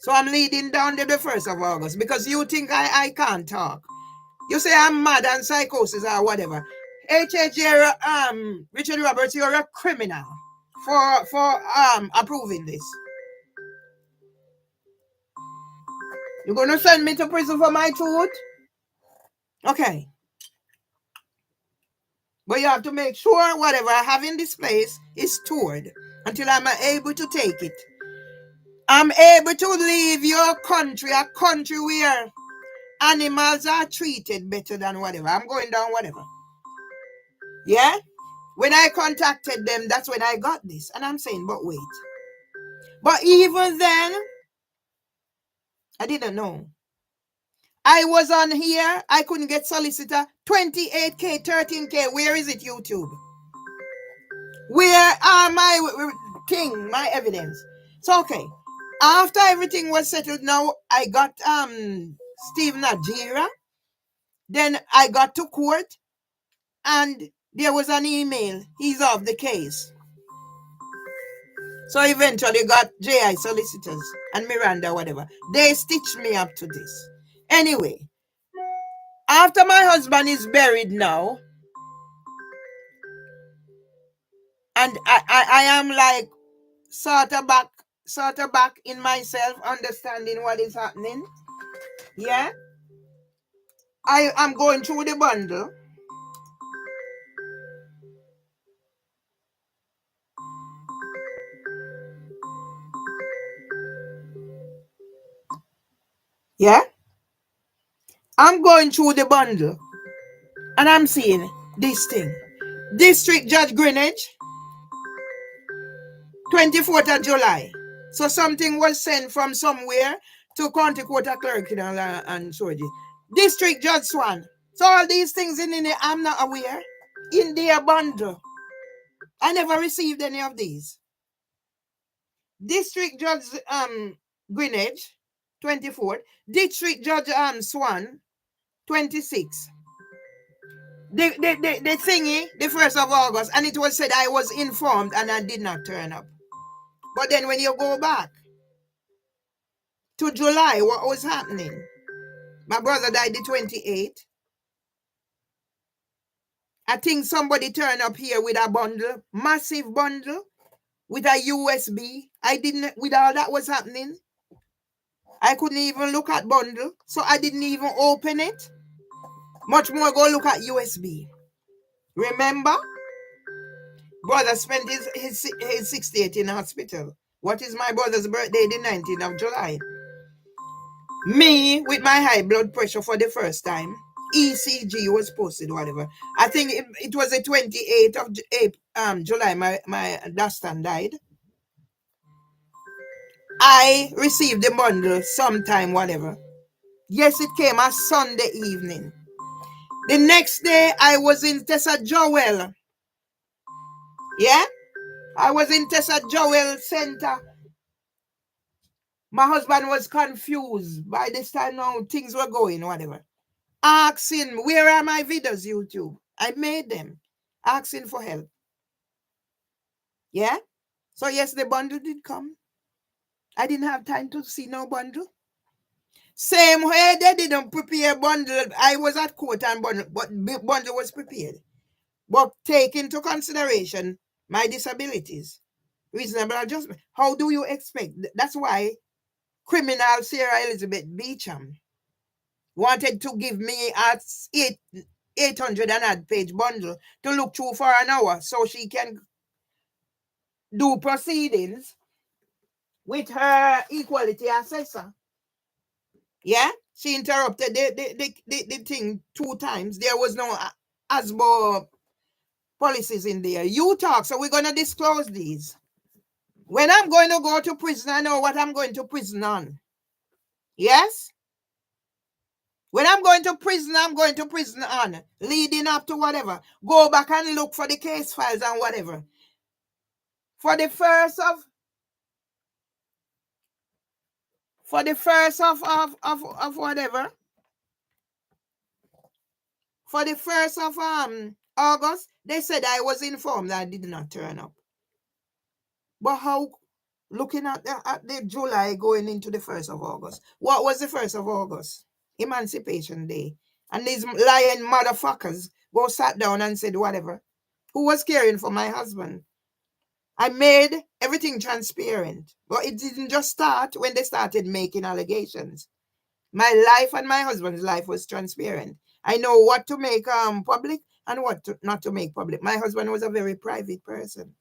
So I'm leading down to the 1st of August because you think I can't talk. You say I'm mad and psychosis or whatever. HHJ Richard Roberts, you're a criminal for approving this. You're gonna send me to prison for my truth? Okay. But you have to make sure whatever I have in this place is stored until I'm able to take it. I'm able to leave your country, a country where animals are treated better than whatever. I'm going down whatever. Yeah? When I contacted them, that's when I got this. And I'm saying, but wait. But even then, I didn't know. I was on here. I couldn't get solicitor. 28K, 13K. Where is it, YouTube? Where are my thing, my evidence? So, okay. After everything was settled, now I got Steve Najira. Then I got to court, and there was an email. He's off the case. So eventually got JI solicitors and Miranda, whatever. They stitched me up to this. Anyway, after my husband is buried now, and I am like sort of back in myself, understanding what is happening. Yeah. I am going through the bundle. Yeah. I'm going through the bundle. And I'm seeing this thing. District Judge Greenwich, 24th of July. So something was sent from somewhere to County Court of Clerk and Soji. District Judge Swan. So all these things in it, I'm not aware. In their bundle. I never received any of these. District Judge Greenwich, 24th. District Judge Swan, 26th. The thingy, the 1st of August, and it was said I was informed and I did not turn up. But then when you go back to July, what was happening? My brother died the 28th. I think somebody turned up here with a bundle, massive bundle, with a USB. I didn't, with all that was happening, I couldn't even look at bundle, so I didn't even open it. Much more go look at USB. Remember? Brother spent his 68th in hospital. What is my brother's birthday? The 19th of July. Me, with my high blood pressure for the first time. ECG was posted, whatever. I think it was the 28th of July, my Dastan died. I received the bundle sometime, whatever. Yes, it came a Sunday evening. The next day, I was in Tessa Joel. Yeah? I was in Tessa Joel Center. My husband was confused. By this time now, things were going, whatever. Asking, where are my videos, YouTube? I made them. Asking for help. Yeah? So yes, the bundle did come. I didn't have time to see no bundle. Same way they didn't prepare bundle. I was at court and bundle, but bundle was prepared. But take into consideration my disabilities. Reasonable adjustment. How do you expect? That's why criminal Sarah Elizabeth Beecham wanted to give me a 800 and odd page bundle to look through for an hour so she can do proceedings with her equality assessor. Yeah? She interrupted the thing 2 times. There was no ASBO policies in there. You talk, so we're going to disclose these. When I'm going to go to prison, I know what I'm going to prison on. Yes? When I'm going to prison on. Leading up to whatever. Go back and look for the case files and whatever. For the first of whatever. For the 1st of August, they said I was informed that I did not turn up. But how, looking at the July going into the 1st of August, what was the 1st of August? Emancipation Day. And these lying motherfuckers go sat down and said whatever. Who was caring for my husband? I made everything transparent. But it didn't just start when they started making allegations. My life and my husband's life was transparent. I know what to make public and what not to make public. My husband was a very private person.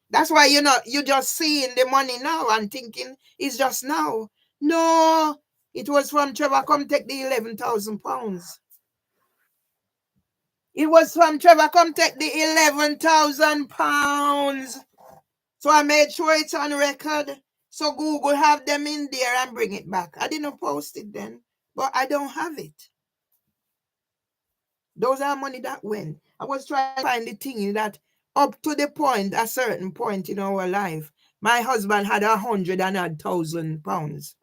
That's why you just seeing the money now and thinking it's just now. No, it was from Trevor come take the £11,000. It was from Trevor come take the £11,000. So I made sure it's on record. So Google have them in there and bring it back. I didn't post it then, but I don't have it. Those are money that went. I was trying to find the thing that up to the point, a certain point in our life, my husband had 100,000 pounds.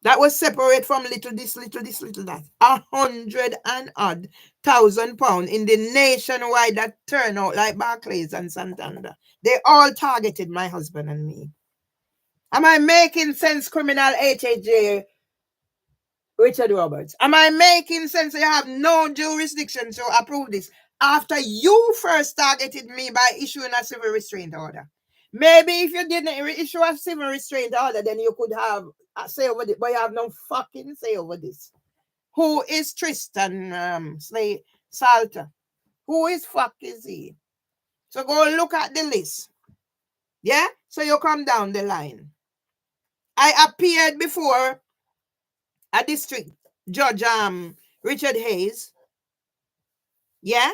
That was separate from little this, little this, little that. 100,000 pounds in the nationwide that turn out like Barclays and Santander. They all targeted my husband and me. Am I making sense, criminal HAJ Richard Roberts? Am I making sense? You have no jurisdiction to approve this after you first targeted me by issuing a civil restraint order. Maybe if you didn't issue a civil restraint order, then you could have a say over this, but you have no fucking say over this. Who is Tristan Salter? Who is fuck is he? So go look at the list. Yeah? So you come down the line. I appeared before a district judge, Richard Hayes. Yeah?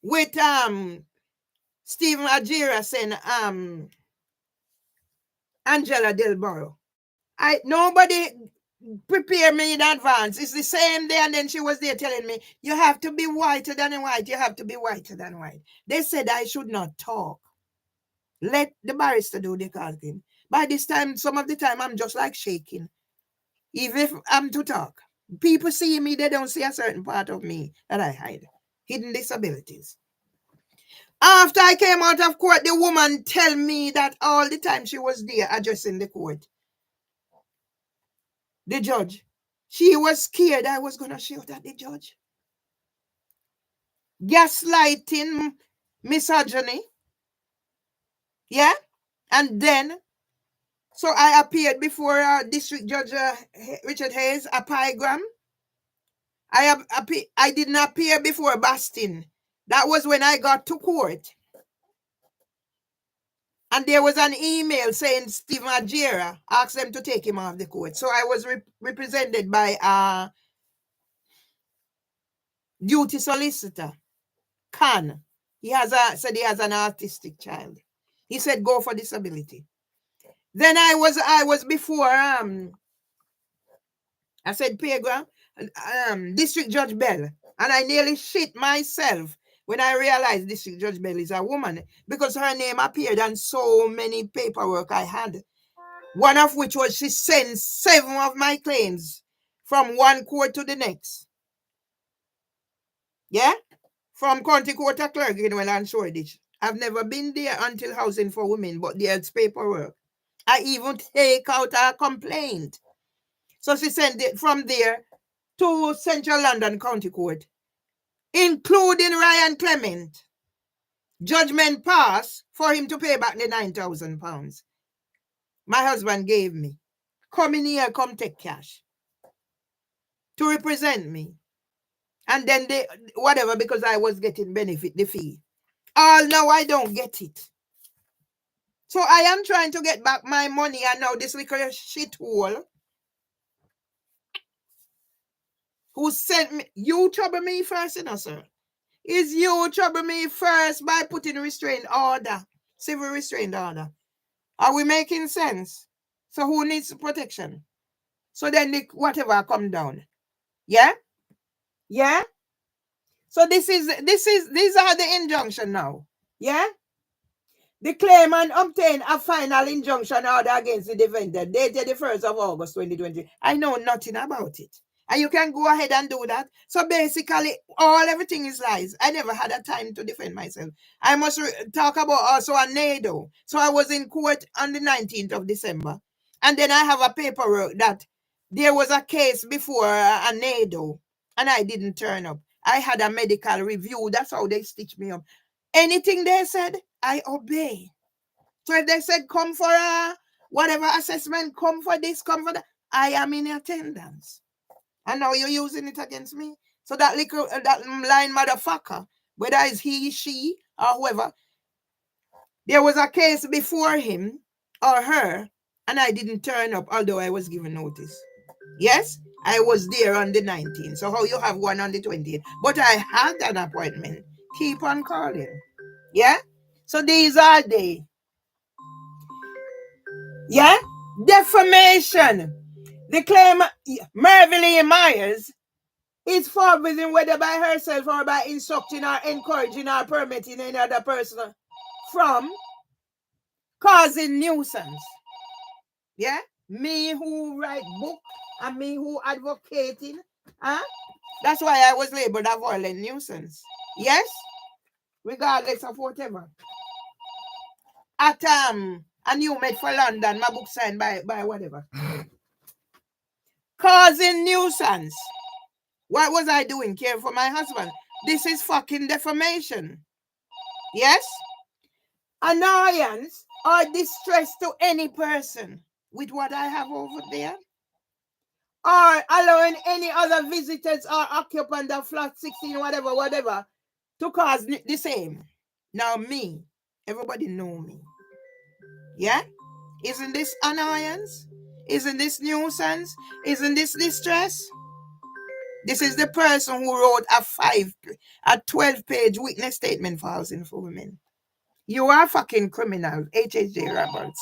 With Stephen Ajira saying Angela Delboro. Nobody prepare me in advance. It's the same day, and then she was there telling me, you have to be whiter than white. You have to be whiter than white. They said I should not talk. Let the barrister do the talking. By this time, some of the time, I'm just like shaking. Even if I'm to talk. People see me, they don't see a certain part of me that I hide. Hidden disabilities. After I came out of court, the woman tell me that all the time she was there addressing the court. The judge. She was scared I was going to shout at the judge. Gaslighting, misogyny. Yeah? And then, so I appeared before District Judge Richard Hayes, a pygram. I didn't appear before Bastin. That was when I got to court. And there was an email saying Stephen Ajira asked them to take him off the court. So I was represented by duty solicitor, Khan. He said he has an autistic child. He said go for disability. Then I was before I said Pegram, District Judge Bell, and I nearly shit myself when I realized District Judge Bell is a woman because her name appeared on so many paperwork I had. One of which was she sent 7 of my claims from one court to the next. Yeah? From County Court to Clerk and Shoreditch. I've never been there until Housing for Women, but there's paperwork. I even take out a complaint. So she sent it from there to Central London County Court, including Ryan Clement. Judgment passed for him to pay back the £9,000. My husband gave me. Come in here, come take cash. To represent me. And then they, whatever, because I was getting benefit, the fee. Now I don't get it. So I am trying to get back my money, and now this little shithole who sent me, you trouble me first, you know, sir. Is you trouble me first by putting restraint order, civil restraint order. Are we making sense? So who needs protection? So then whatever come down. Yeah? Yeah? So these are the injunction now. Yeah? The claimant obtained a final injunction order against the defendant dated the 1st of August 2020. I know nothing about it. And you can go ahead and do that. So basically, everything is lies. I never had a time to defend myself. I must talk about also a NADO. So I was in court on the 19th of December. And then I have a paperwork that there was a case before a NADO. And I didn't turn up. I had a medical review. That's how they stitched me up. Anything they said, I obey. So if they said, come for whatever assessment, come for this, come for that, I am in attendance. And now you're using it against me. So that little, that lying motherfucker, whether it's he, she, or whoever, there was a case before him or her, and I didn't turn up, although I was given notice. Yes, I was there on the 19th. So how you have one on the 20th? But I had an appointment. Keep on calling. Yeah? So these are they. Yeah? Defamation. The claim Mervyn Myers is forbidden whether by herself or by instructing or encouraging or permitting any other person from causing nuisance. Yeah? Me who write book and me who advocating. Huh? That's why I was labeled a violent nuisance. Yes? Regardless of whatever. At a new made for London, my book signed by whatever. Causing nuisance. What was I doing? Caring for my husband. This is fucking defamation. Yes? Annoyance or distress to any person with what I have over there. Or allowing any other visitors or occupant of flat 16, whatever, to cause the same. Now me, everybody know me. Yeah? Isn't this annoyance? Isn't this nuisance? Isn't this distress? This is the person who wrote a 12-page witness statement for housing for women. You are fucking criminal, H.J. Roberts,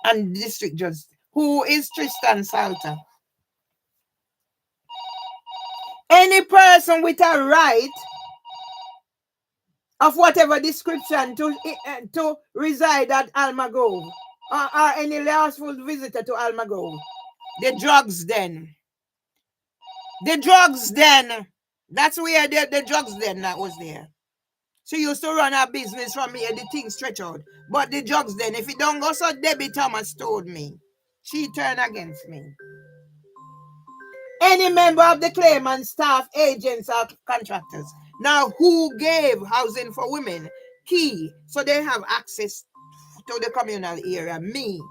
and district judge, who is Tristan Salter. Any person with a right of whatever description to reside at Almagrove or any lawful visitor to Almagrove. The drugs den. The drugs den. That's where the drugs den that was there. She used to run her business from here, the thing stretch out. But the drugs then, if it don't go so, Debbie Thomas told me. She turned against me. Any member of the claimant, staff, agents, or contractors. Now, who gave housing for women key so they have access to the communal area? Me.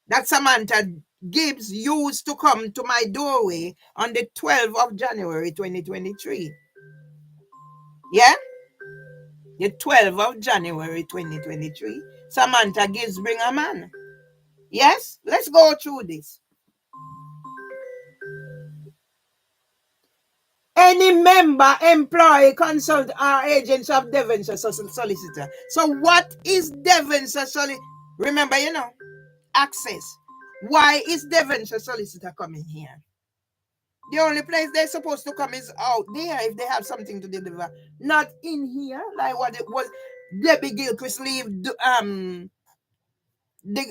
That Samantha Gibbs used to come to my doorway on the 12th of January 2023. Yeah? The 12th of January 2023. Samantha Gibbs bring a man. Yes? Let's go through this. Any member, employee, consult, or agents of Devonshire solicitor. So what is Devonshire solicitor? Remember, access. Why is Devonshire solicitor coming here? The only place they're supposed to come is out there if they have something to deliver. Not in here, like what it was. Debbie Gilchrist leave the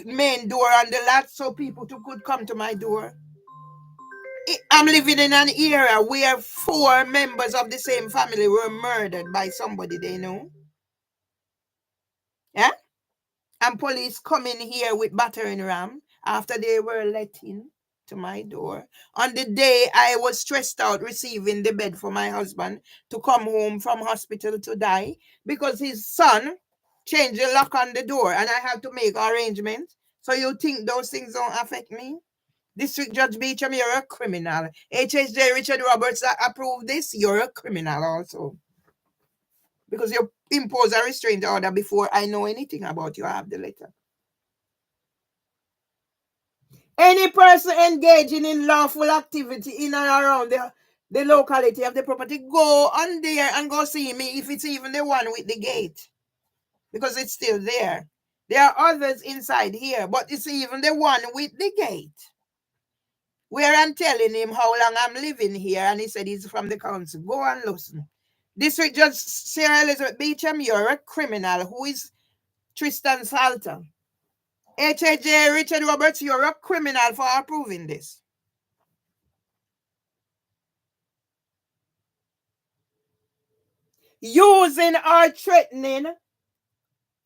main door on the lot so people could come to my door. I'm living in an era where 4 members of the same family were murdered by somebody they know. Yeah? And police come in here with battering ram after they were let in to my door. On the day I was stressed out receiving the bed for my husband to come home from hospital to die because his son changed the lock on the door and I have to make arrangements. So you think those things don't affect me? District Judge Beecham, you're a criminal. HHJ Richard Roberts approved this, you're a criminal also. Because you impose a restraint order before I know anything about you. I have the letter. Any person engaging in lawful activity in and around the locality of the property, go on there and go see me if it's even the one with the gate. Because it's still there. There are others inside here, but it's even the one with the gate. Where I'm telling him how long I'm living here, and he said he's from the council. Go and listen. District Judge Sarah Elizabeth Beecham, you're a criminal. Who is Tristan Salter? HJ Richard Roberts, you're a criminal for approving this. Using or threatening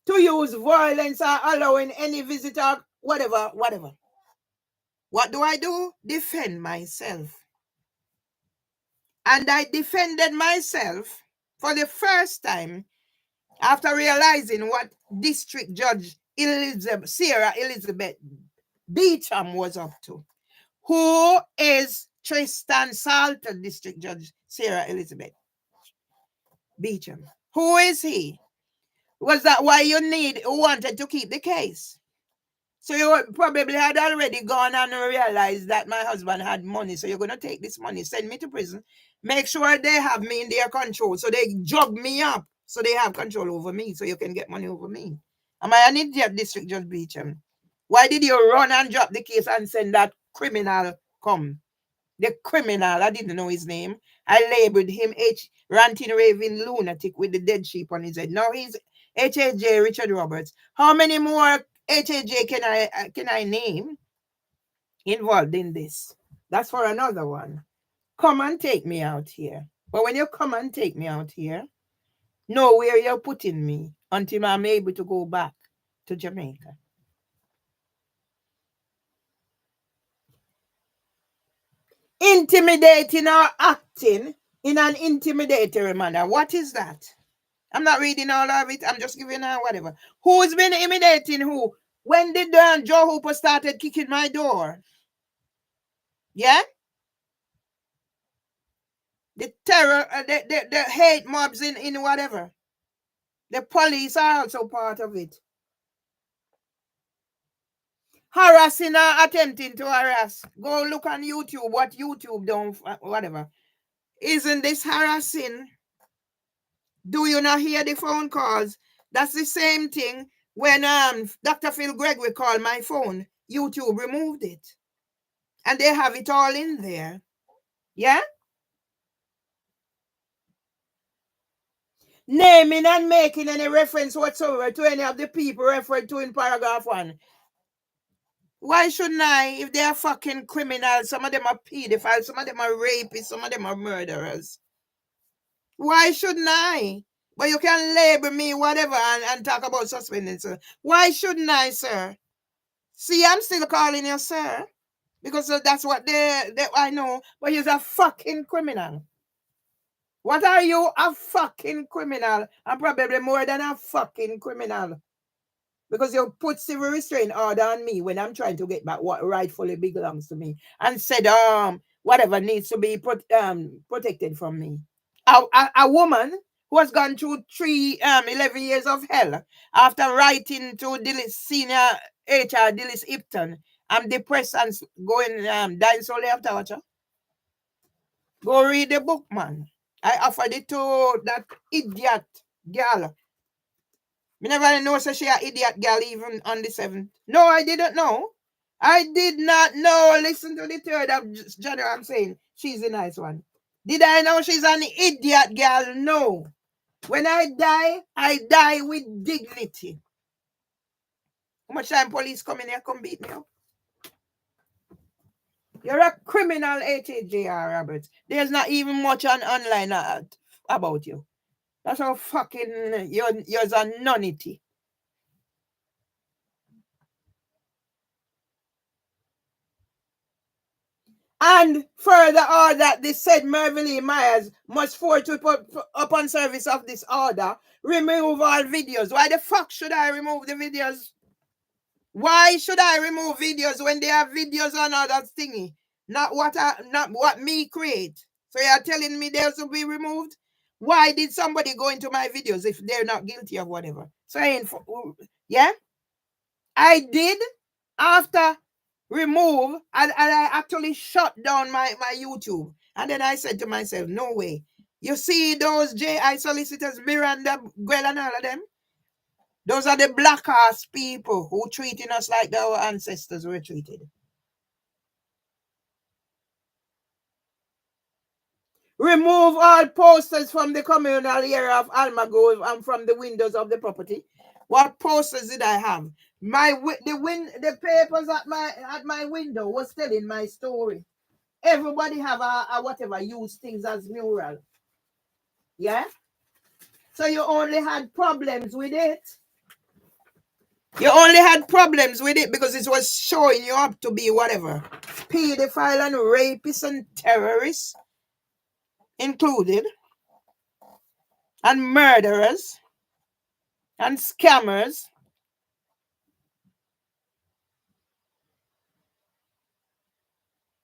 to use violence or allowing any visitor, whatever. What do? Defend myself. And I defended myself for the first time after realizing what District Judge Sarah Elizabeth Beecham was up to. Who is Tristan Salter, District Judge Sarah Elizabeth Beecham? Who is he? Was that why you wanted to keep the case? So you probably had already gone and realized that my husband had money. So you're going to take this money, send me to prison, make sure they have me in their control. So they jug me up. So they have control over me. So you can get money over me. Am I an idiot, District Judge Beecham? Why did you run and drop the case and send that criminal come? The criminal, I didn't know his name. I labeled him ranting, raving lunatic with the dead sheep on his head. Now he's HHJ Richard Roberts. How many more HHJ can I name involved in this? That's for another one. Come and take me out here. But when you come and take me out here, know where you're putting me until I'm able to go back to Jamaica. Intimidating or acting in an intimidatory manner. What is that? I'm not reading all of it. I'm just giving her whatever. Who's been intimidating who? When did Joe Hooper started kicking my door? Yeah? The terror, the hate mobs in whatever. The police are also part of it. Harassing or attempting to harass. Go look on YouTube, what YouTube don't, whatever. Isn't this harassing? Do you not hear the phone calls? That's the same thing when Dr. Phil Gregory called my phone. YouTube removed it. And they have it all in there. Yeah? Naming and making any reference whatsoever to any of the people referred to in paragraph 1. Why shouldn't I? If they are fucking criminals, some of them are pedophiles, some of them are rapists, some of them are murderers. Why shouldn't I? But you can label me whatever and talk about suspending, sir. Why shouldn't I, sir? See, I'm still calling you sir. Because that's what I know. But you're a fucking criminal. What are you? A fucking criminal. I'm probably more than a fucking criminal. Because you put civil restraint order on me when I'm trying to get back what rightfully belongs to me. And said, whatever needs to be protected from me. A woman who has gone through 11 years of hell after writing to senior HR Dillis Ipton. I'm depressed and going dying slowly after watcher. Go read the book, man. I offered it to that idiot girl. Me never know so she an idiot girl even on the 7th. No, I didn't know. I did not know. Listen to the 3rd of January. I'm saying she's a nice one. Did I know she's an idiot girl? No. When I die with dignity. How much time police come in here, come beat me up? You're a criminal, HJR Roberts. There's not even much online about you. That's how fucking you're a nullity. And further order, the said Mervyn Myers must forthwith upon service of this order remove all videos. Why the fuck should I remove the videos? Why should I remove videos when they have videos on other thingy? Not what me create. So you're telling me those will be removed? Why did somebody go into my videos if they're not guilty of whatever? So yeah, I did after remove and I actually shut down my YouTube. And then I said to myself, no way. You see those JI solicitors, Miranda, Gwell and all of them? Those are the black ass people who treating us like our ancestors were treated. Remove all posters from the communal area of Almagrove and from the windows of the property. What posters did I have? The papers at my window was telling my story. Everybody have a whatever use things as mural. Yeah? So you only had problems with it. You only had problems with it because it was showing you up to be whatever. Pedophile and rapists and terrorists included. And murderers. And scammers.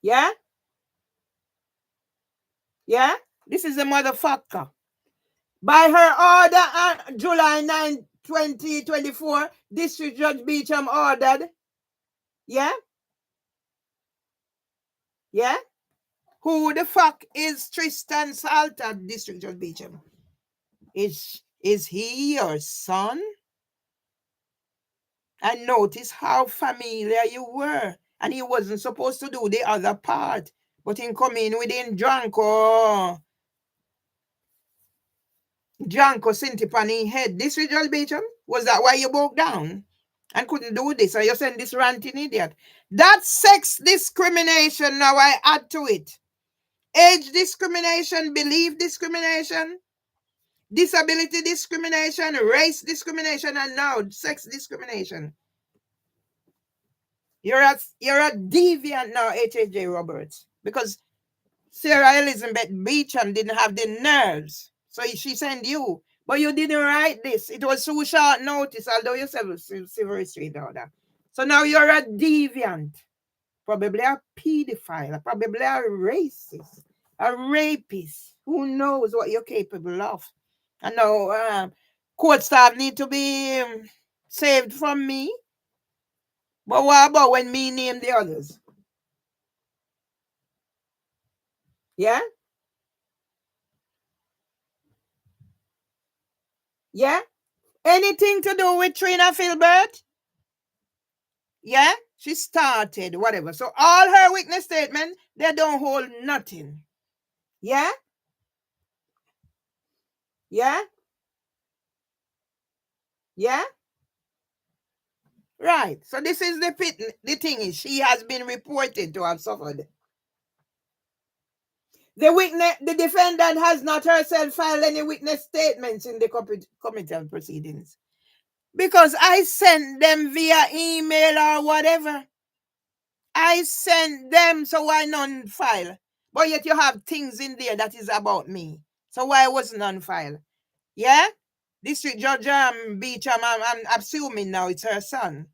Yeah? Yeah? This is a motherfucker. By her order on July 9, 2024, District Judge Beecham ordered. Yeah? Yeah? Who the fuck is Tristan Salter, District Judge Beecham? Is he your son? and notice how familiar you were. And he wasn't supposed to do the other part. But in coming within Janko Sintipani head. This Richard Beecham, was that why you broke down and couldn't do this? Or you send this ranting idiot? That's sex discrimination. Now I add to it. Age discrimination, belief discrimination, disability discrimination, race discrimination, and now sex discrimination. You're a deviant now, H.J. Roberts, because Sarah Elizabeth Beecham didn't have the nerves, so she sent you. But you didn't write this. It was so short notice, although you said civil restraint order. So now you're a deviant, probably a pedophile, probably a racist, a rapist. Who knows what you're capable of? I know court staff need to be saved from me. But what about when me name the others? Yeah? Yeah? Anything to do with Trina Filbert? Yeah? She started, whatever. So all her witness statement, they don't hold nothing. Yeah? Yeah? Yeah? Right. So this is the thing is, she has been reported to have suffered. The defendant has not herself filed any witness statements in the committal proceedings. Because I sent them via email or whatever. I sent them, so why none file? But yet you have things in there that is about me. So why wasn't on file? Yeah? District Judge Beecham, I'm assuming now it's her son.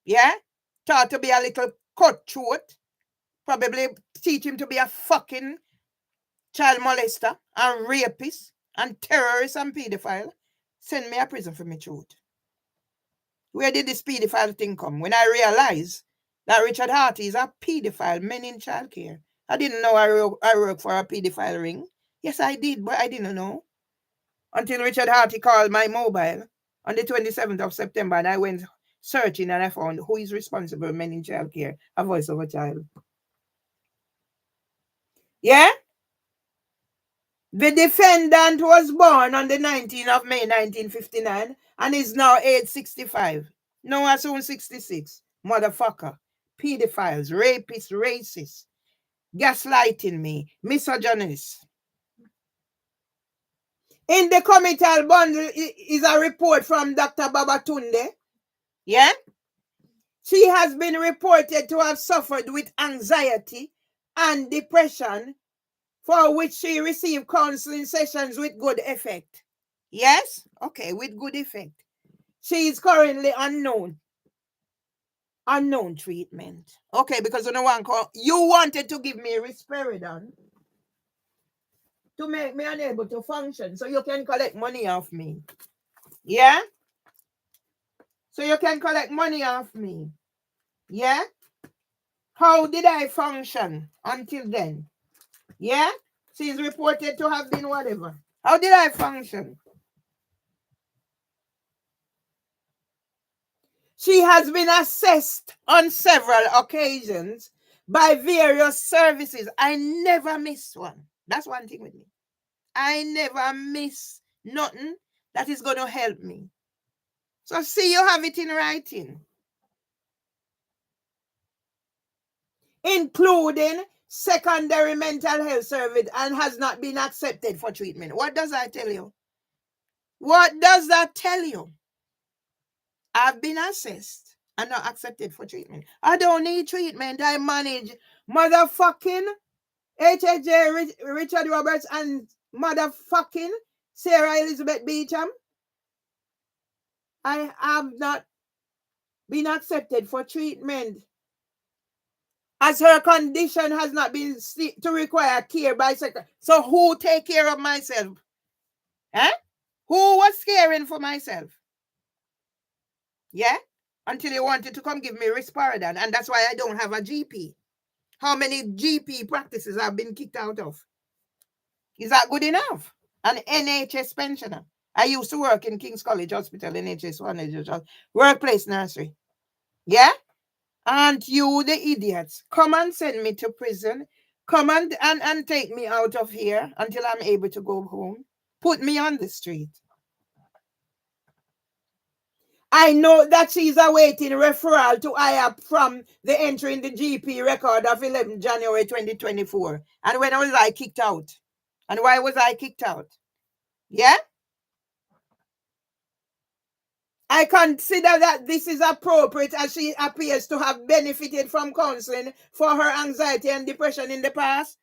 Yeah? Taught to be a little cutthroat. Probably teach him to be a fucking child molester and rapist and terrorist and pedophile. Send me a prison for me truth. Where did this pedophile thing come? When I realized that Richard Harty is a pedophile, men in childcare. I didn't know I work for a pedophile ring. Yes, I did, but I didn't know. Until Richard Harty called my mobile on the 27th of September, and I went searching and I found who is responsible for men in childcare, a voice of a child. Yeah? The defendant was born on the 19th of May 1959 and is now age 65. No, I soon 66. Motherfucker. Pedophiles, rapists, racists, gaslighting me, misogynist. In the committal bundle is a report from Dr. Babatunde. Yeah? She has been reported to have suffered with anxiety and depression, for which she received counseling sessions with good effect. Yes? Okay, with good effect. She is currently unknown. Unknown treatment. Okay, because you wanted to give me risperidone to make me unable to function so you can collect money off me. Yeah? So you can collect money off me. Yeah? How did I function until then? Yeah? She's reported to have been whatever. How did I function? She has been assessed on several occasions by various services. I never miss one. That's one thing with me. I never miss nothing that is going to help me. So see, you have it in writing. Including secondary mental health service, and has not been accepted for treatment. What does that tell you? What does that tell you? I've been assessed and not accepted for treatment. I don't need treatment. I manage motherfucking H.J. Richard Roberts and motherfucking Sarah Elizabeth Beecham. I have not been accepted for treatment, as her condition has not been to require care by secretary. So who take care of myself? Eh? Who was caring for myself? Yeah? Until you wanted to come give me risperidone, and that's why I don't have a GP. How many GP practices I've been kicked out of? Is that good enough? An NHS pensioner. I used to work in King's College Hospital, NHS1, workplace nursery. Yeah? Aren't you the idiots? Come and send me to prison. Come and take me out of here until I'm able to go home. Put me on the street. I know that she's awaiting referral to IAP from the entry in the GP record of 11 January 2024. And when was I kicked out? And why was I kicked out? Yeah? I consider that this is appropriate as she appears to have benefited from counseling for her anxiety and depression in the past.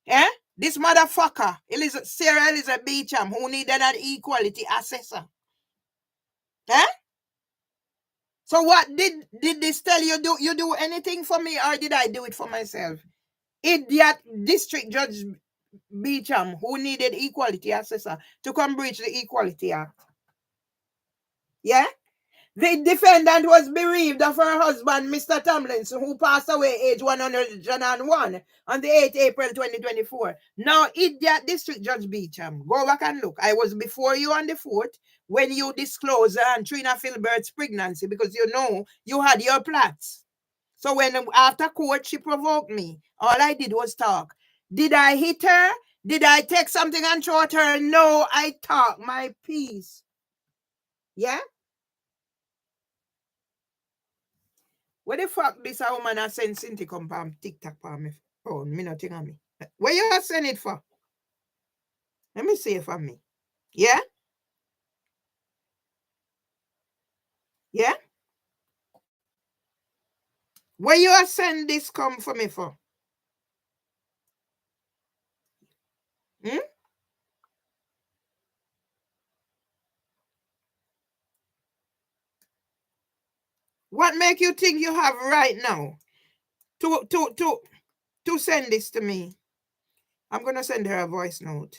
Yeah? This motherfucker, Sarah Elizabeth Beecham, who needed an equality assessor. Yeah? So what did this tell you? Do you do anything for me, or did I do it for myself? Idiot District Judge Beecham, who needed equality assessor to come breach the Equality Act. Yeah? The defendant was bereaved of her husband, Mr. Tomlinson, who passed away age 101 on the 8th April 2024. Now, idiot District Judge Beecham, go back and look. I was before you on the 4th when you disclosed Trina Filbert's pregnancy because you know you had your plots. So when after court, she provoked me. All I did was talk. Did I hit her? Did I take something and throw at her? No, I talk my piece. Yeah? What the fuck this a woman a send Cinti come from TikTok for me phone? Me nothing on me. Where you send it for? Let me see it for me. Yeah? Yeah? Where you send this come for me for? Hmm? What make you think you have right now to send this to me? I'm gonna send her a voice note.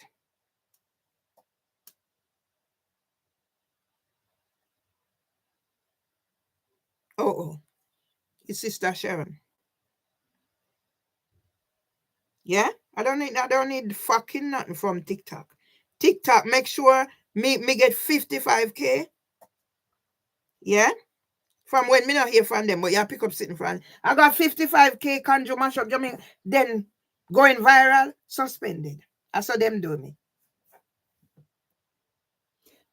Oh, it's Sister Sharon. Yeah? I don't need fucking nothing from TikTok. TikTok, make sure me get 55K. Yeah? From when me not hear from them, but you pick up sitting from. I got 55K conjure mashup, then going viral, suspended. I saw them do me.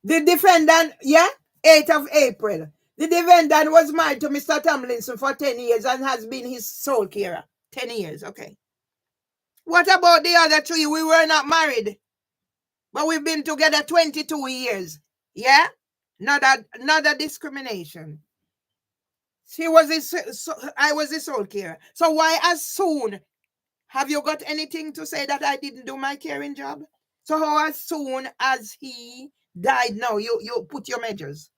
The defendant, yeah, 8th of April. The defendant was married to Mr. Tomlinson for 10 years and has been his sole carer. 10 years, okay. What about the other 3? We were not married, but we've been together 22 years. Yeah? Not a discrimination. I was his sole carer. So why as soon? Have you got anything to say that I didn't do my caring job? So how as soon as he died now, you put your measures?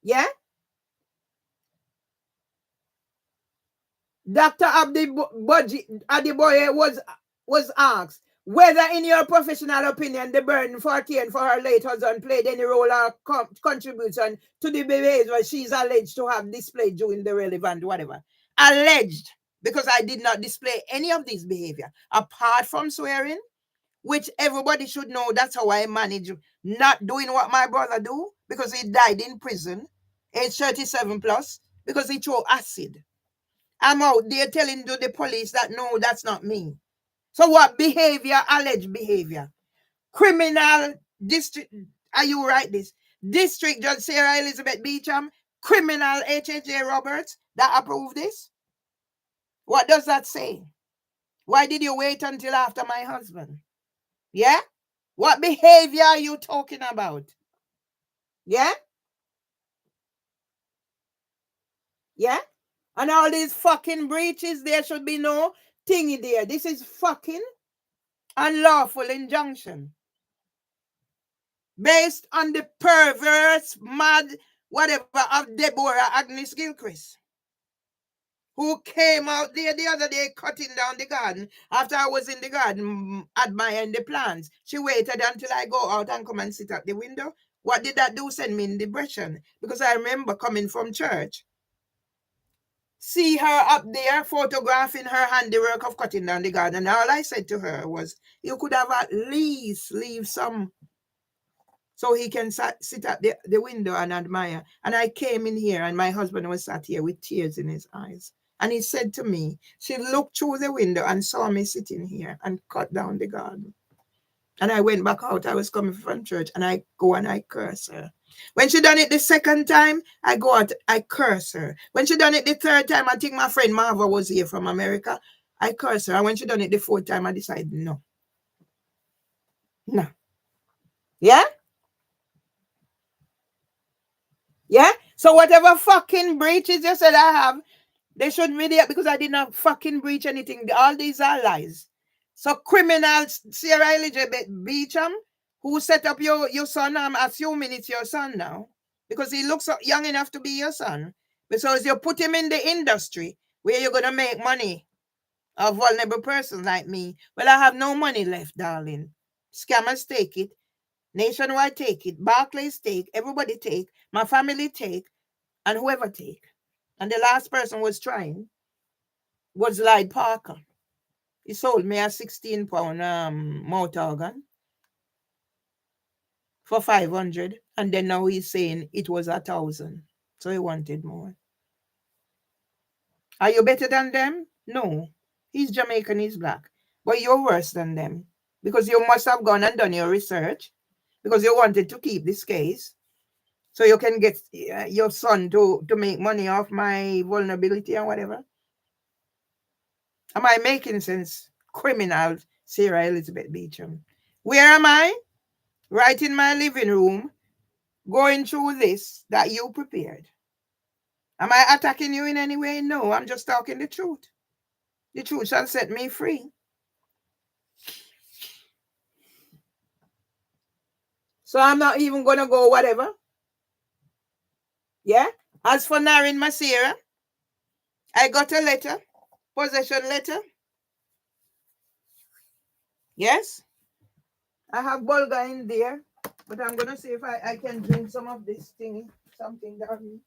Yeah? Dr. Adiboye was asked whether, in your professional opinion, the burden for caring for her late husband played any role or contribution to the behavior she's alleged to have displayed during the relevant whatever. Alleged, because I did not display any of this behavior apart from swearing, which everybody should know. That's how I manage not doing what my brother do, because he died in prison, age 37 plus, because he threw acid. I'm out there telling the police that no, that's not me. So what behavior? Alleged behavior. Criminal district. Are you right? This District Judge Sarah Elizabeth Beecham, criminal H.J. Roberts that approved this. What does that say? Why did you wait until after my husband? Yeah? What behavior are you talking about? Yeah? Yeah? And all these fucking breaches, there should be no thingy there. This is fucking unlawful injunction. Based on the perverse, mad, whatever of Deborah Agnes Gilchrist, who came out there the other day cutting down the garden after I was in the garden admiring the plants. She waited until I go out and come and sit at the window. What did that do? Send me in depression. Because I remember coming from church, see her up there photographing her handiwork of cutting down the garden. And all I said to her was, you could have at least leave some so he can sit at the window and admire. And I came in here and my husband was sat here with tears in his eyes. And he said to me, she looked through the window and saw me sitting here and cut down the garden. And I went back out. I was coming from church and I go and I curse her. When she done it the second time, I go out, I curse her. When she done it the third time, I think my friend Marva was here from America, I curse her. And when she done it the fourth time, I decided, no. No. Yeah? Yeah? So whatever fucking breaches you said I have, they shouldn't be there because I did not fucking breach anything. All these are lies. So criminals, Sarah Elizabeth Beecham, who set up your son, I'm assuming it's your son now, because he looks young enough to be your son. Because you put him in the industry where you're going to make money of vulnerable persons like me. Well, I have no money left, darling. Scammers take it. Nationwide take it. Barclays take. Everybody take. My family take. And whoever take. And the last person was trying was Lyde Parker. He sold me a 16-pound mouth organ for 500. And then now he's saying it was 1,000. So he wanted more. Are you better than them? No. He's Jamaican, he's black. But you're worse than them. Because you must have gone and done your research. Because you wanted to keep this case. So you can get your son to make money off my vulnerability and whatever. Am I making sense? Criminal Sarah Elizabeth Beecham. Where am I? Right in my living room, going through this that you prepared. Am I attacking you in any way? No, I'm just talking the truth. The truth shall set me free. So I'm not even going to go whatever. Yeah? As for Narin Masira, I got a letter, possession letter. Yes? I have Bulga in there, but I'm going to see if I can drink some of this thing, something down.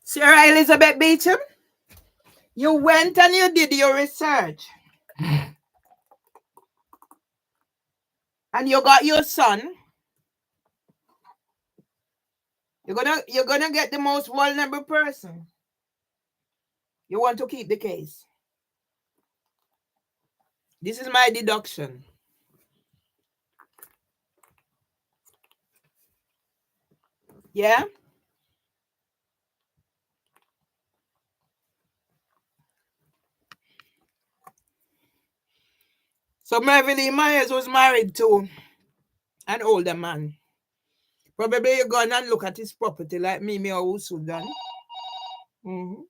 Sarah Elizabeth Beecham, you went and you did your research. And you got your son. You're gonna get the most vulnerable person. You want to keep the case. This is my deduction. Yeah? So Mervyn Lee Myers was married to an older man. Probably you go and look at his property like me or Usu done. Mm-hmm.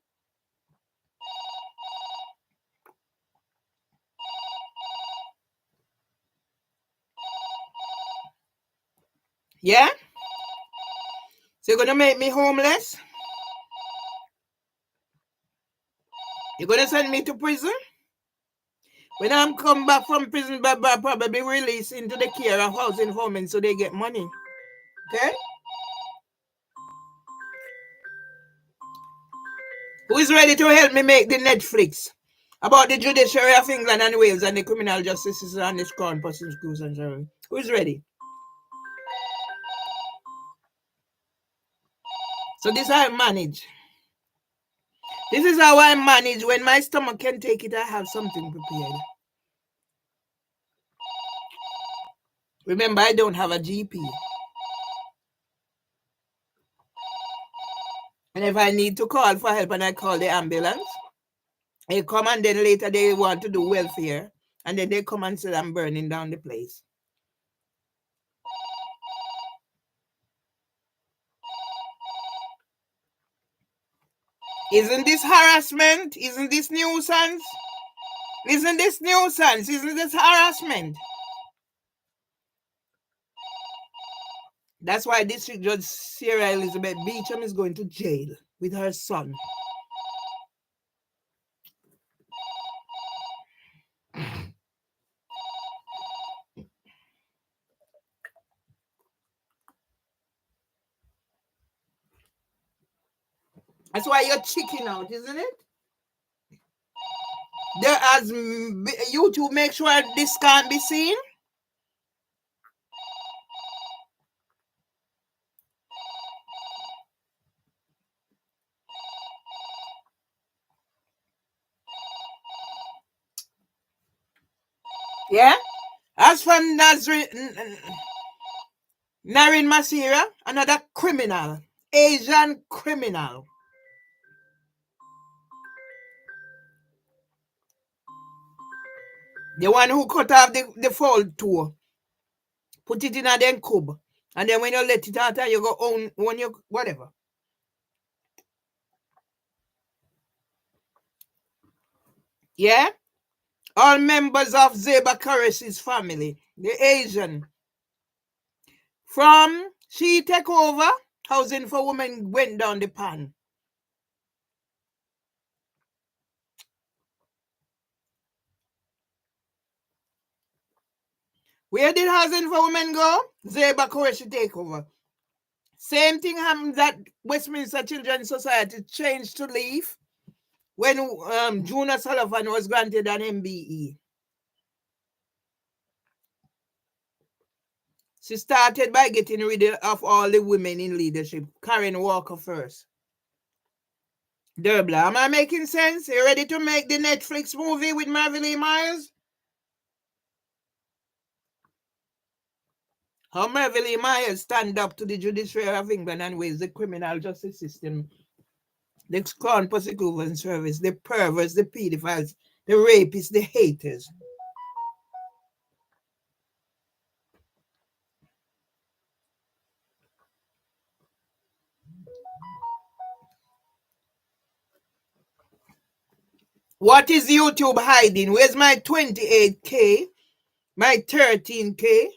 Yeah? So you're gonna make me homeless? You're gonna send me to prison? When I'm come back from prison, probably released into the care of housing women so they get money. Okay? Who is ready to help me make the Netflix about the judiciary of England and Wales and the criminal justice system and the crown prosecution? Who is ready? So this is how I manage. This is how I manage. When my stomach can take it, I have something prepared. Remember, I don't have a GP. And if I need to call for help and I call the ambulance, they come and then later they want to do welfare. And then they come and say I'm burning down the place. Isn't this harassment? Isn't this nuisance? Isn't this nuisance? Isn't this harassment? That's why District Judge Sarah Elizabeth Beecham is going to jail with her son. That's why you're checking out, isn't it? There as YouTube make sure this can't be seen. Yeah. As for Narin Masira, another criminal, Asian criminal. The one who cut off the fold toe, put it in a then cube, and then when you let it out, you go on your whatever. Yeah? All members of Zeba Kores's family, the Asian. From she take over, housing for women went down the pan. Where did housing for women go? Zeba Koreshi take over. Same thing happened that Westminster Children's Society changed to leave when Juna Sullivan was granted an MBE. She started by getting rid of all the women in leadership. Karen Walker first. Derbla, am I making sense? You ready to make the Netflix movie with Marvin Myers? How Marvin Myers stand up to the judiciary of England and ways the criminal justice system, the Crown Prosecution Service, the perverts, the pedophiles, the rapists, the haters. What is YouTube hiding? Where's my 28K? My 13K?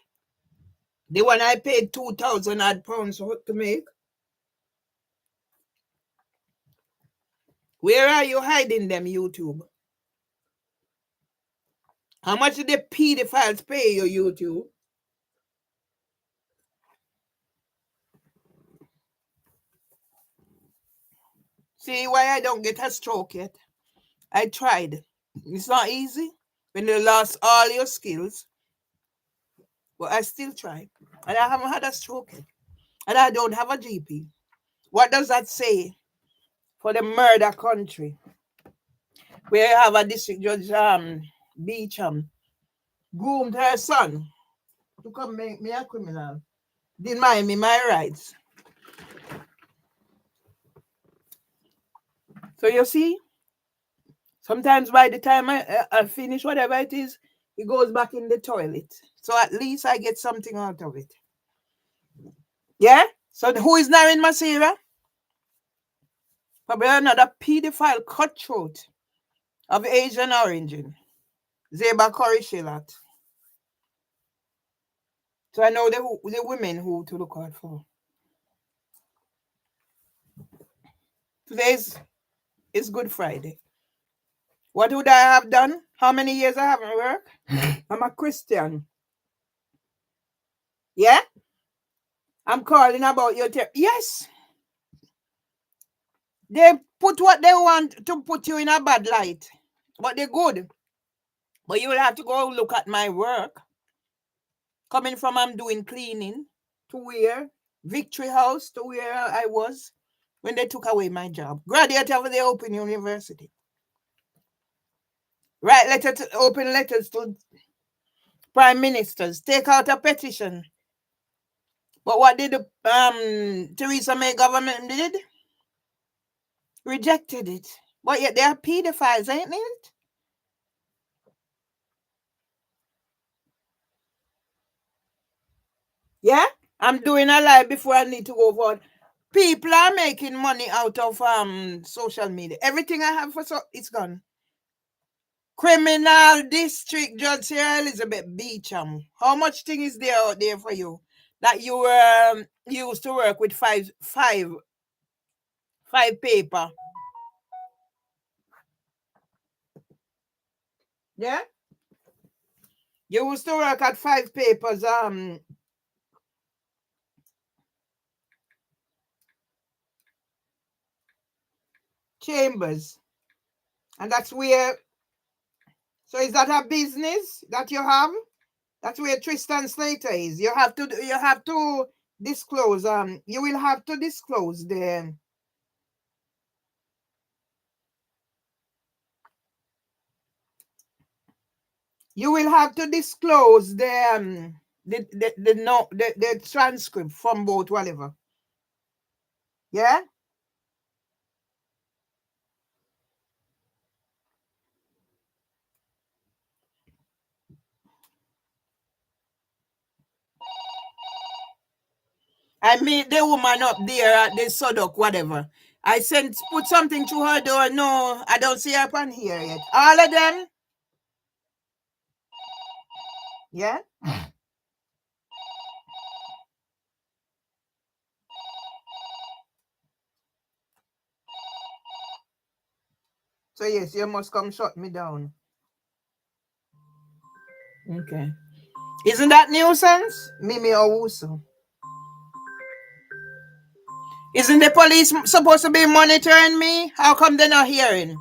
The one I paid 2,000 odd pounds to make? Where are you hiding them, YouTube? How much did the pedophiles pay you, YouTube? See why I don't get a stroke yet? I tried. It's not easy when you lost all your skills. But I still try. And I haven't had a stroke yet. And I don't have a GP. What does that say for the murder country? Where you have a district judge, Beecham, groomed her son to come make me a criminal. Deny me my rights. So you see, sometimes by the time I finish whatever it is, it goes back in the toilet. So at least I get something out of it. Yeah? So who is Narin Masira? Probably another pedophile cutthroat of Asian origin. Zeba Korishilat. So I know the women who to look out for. Today is Good Friday. What would I have done? How many years I haven't worked? I'm a Christian. Yeah? I'm calling about your yes. They put what they want to put you in a bad light. But they're good. But you will have to go look at my work. Coming from I'm doing cleaning to where Victory House to where I was when they took away my job. Graduate of the Open University. Write open letters to prime ministers. Take out a petition. But what did Theresa May government did? Rejected it. But yet they are pedophiles, ain't it? Yeah? I'm doing a live before I need to go forward. People are making money out of social media. Everything I have for it's gone. Criminal District Judge here, Elizabeth Beecham. How much thing is there out there for you? That you used to work with five paper. Yeah? You used to work at five papers chambers. And that's where, so is that a business that you have? That's where Tristan Slater is. You have to disclose you will have to disclose the you will have to disclose the no the transcript from both whatever. Yeah? I meet the woman up there at the Sodok, whatever. I sent put something to her door. No, I don't see her upon here yet. All of them? Yeah? So yes, you must come shut me down. Okay. Isn't that nuisance? Mimi Owusu. Isn't the police supposed to be monitoring me? How come they're not hearing?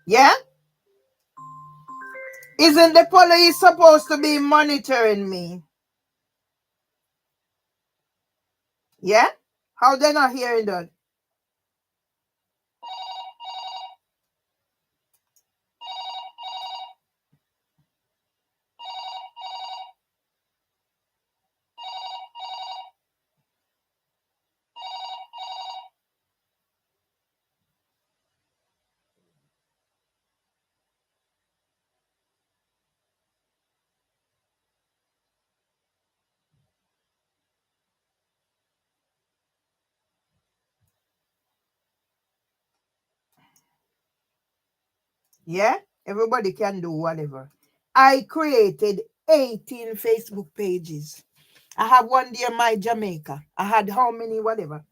Yeah? Isn't the police supposed to be monitoring me? Yeah? How they're not hearing that? Yeah? Everybody can do whatever. I created 18 Facebook pages. I have one there, my Jamaica. I had how many, whatever.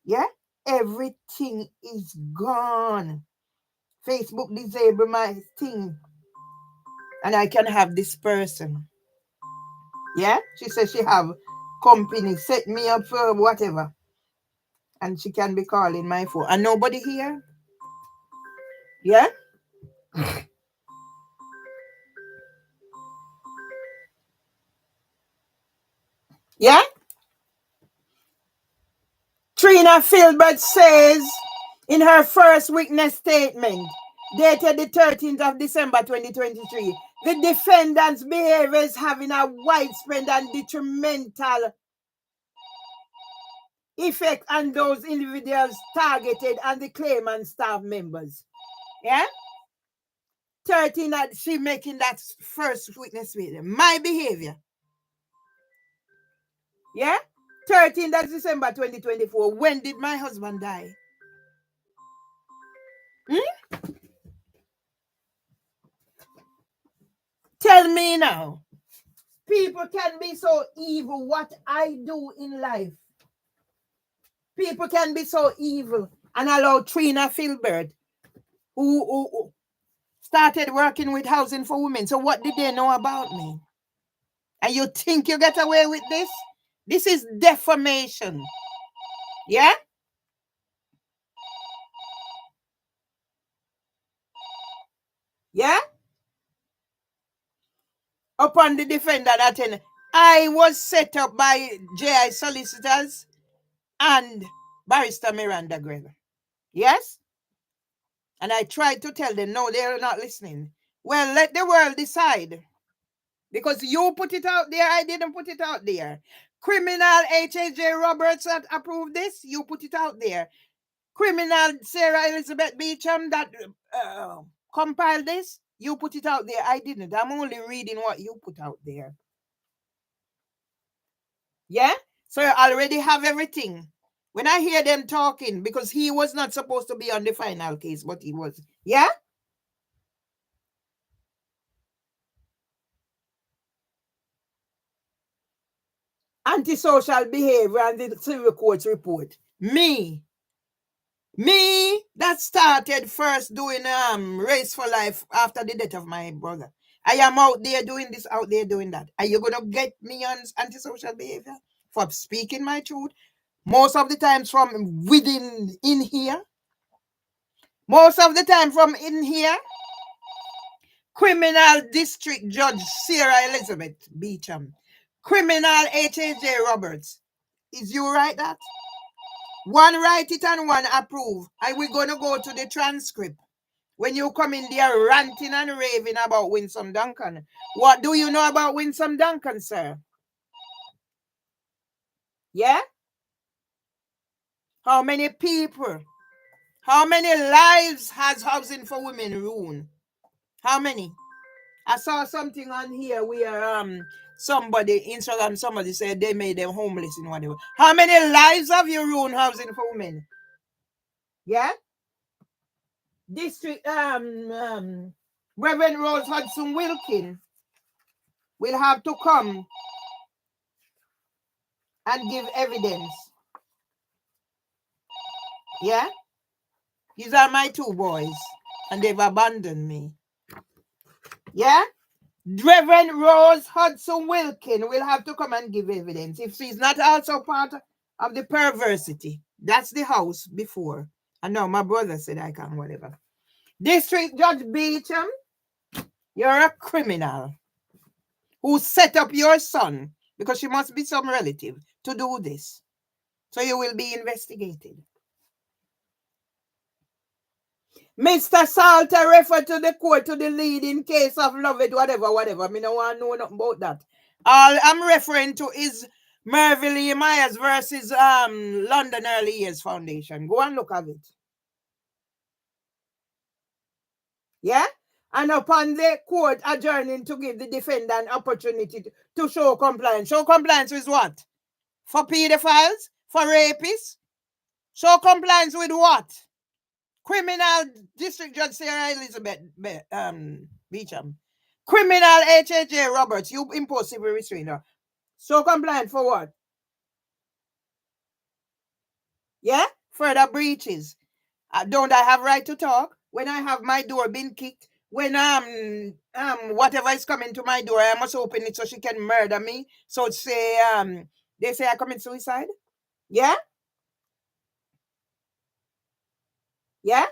Yeah? Everything is gone. Facebook disabled my thing. And I can have this person. Yeah? She says she have company set me up for whatever. And she can be calling my phone. And nobody here? Yeah? Yeah? Trina Filbert says in her first witness statement, dated the 13th of December 2023, the defendant's behavior is having a widespread and detrimental effect on those individuals targeted and the claimant staff members. Yeah? 13 that she making that first witness statement. My behavior. Yeah? 13 that's December 2024. When did my husband die? Hmm? Tell me now. People can be so evil. What I do in life. People can be so evil and allow Trina Filbert, who started working with Housing for Women. So what did they know about me? And you think you get away with this? This is defamation. Yeah? Yeah? Upon the defendant that I was set up by JI solicitors and Barrister Miranda Gregory. Yes? And I tried to tell them, no, they're not listening. Well, let the world decide. Because you put it out there, I didn't put it out there. Criminal H.J. Roberts that approved this, you put it out there. Criminal Sarah Elizabeth Beecham that compiled this, you put it out there. I didn't. I'm only reading what you put out there. Yeah? So you already have everything. When I hear them talking, because he was not supposed to be on the final case, but he was. Yeah? Antisocial behavior and the civil courts report. Me that started first doing race for life after the death of my brother. I am out there doing this, out there doing that. Are you gonna get me on antisocial behavior for speaking my truth? Most of the times from within in here. Most of the time from in here. Criminal District Judge Sarah Elizabeth Beecham. Criminal H.J. Roberts. Is you write that? One write it and one approve. And we're going to go to the transcript. When you come in there ranting and raving about Winsome Duncan. What do you know about Winsome Duncan, sir? Yeah? How many people? How many lives has housing for women ruined? How many? I saw something on here where somebody Instagram somebody said they made them homeless in whatever. How many lives have you ruined housing for women? Yeah? District Reverend Rose Hudson Wilkin will have to come and give evidence. Yeah? These are my two boys, and they've abandoned me. Yeah? Reverend Rose Hudson Wilkin will have to come and give evidence. If she's not also part of the perversity, that's the house before. I know my brother said I can, whatever. District Judge Beecham, you're a criminal who set up your son, because she must be some relative, to do this. So you will be investigated. Mr. Salter referred to the court to the lead in case of love it, whatever. I mean, I don't want to know nothing about that. All I'm referring to is Mervyn Lee Myers versus London Early Years Foundation. Go and look at it. Yeah? And upon the court adjourning to give the defendant opportunity to show compliance. Show compliance with what? For pedophiles? For rapists? Show compliance with what? Criminal District Judge Sarah Elizabeth Beecham. Criminal H.J. Roberts, you impose civil restrainer. Show compliance for what? Yeah? Further breaches. Don't I have right to talk? When I have my door been kicked, when whatever is coming to my door, I must open it so she can murder me. So say they say I commit suicide. Yeah? Yeah?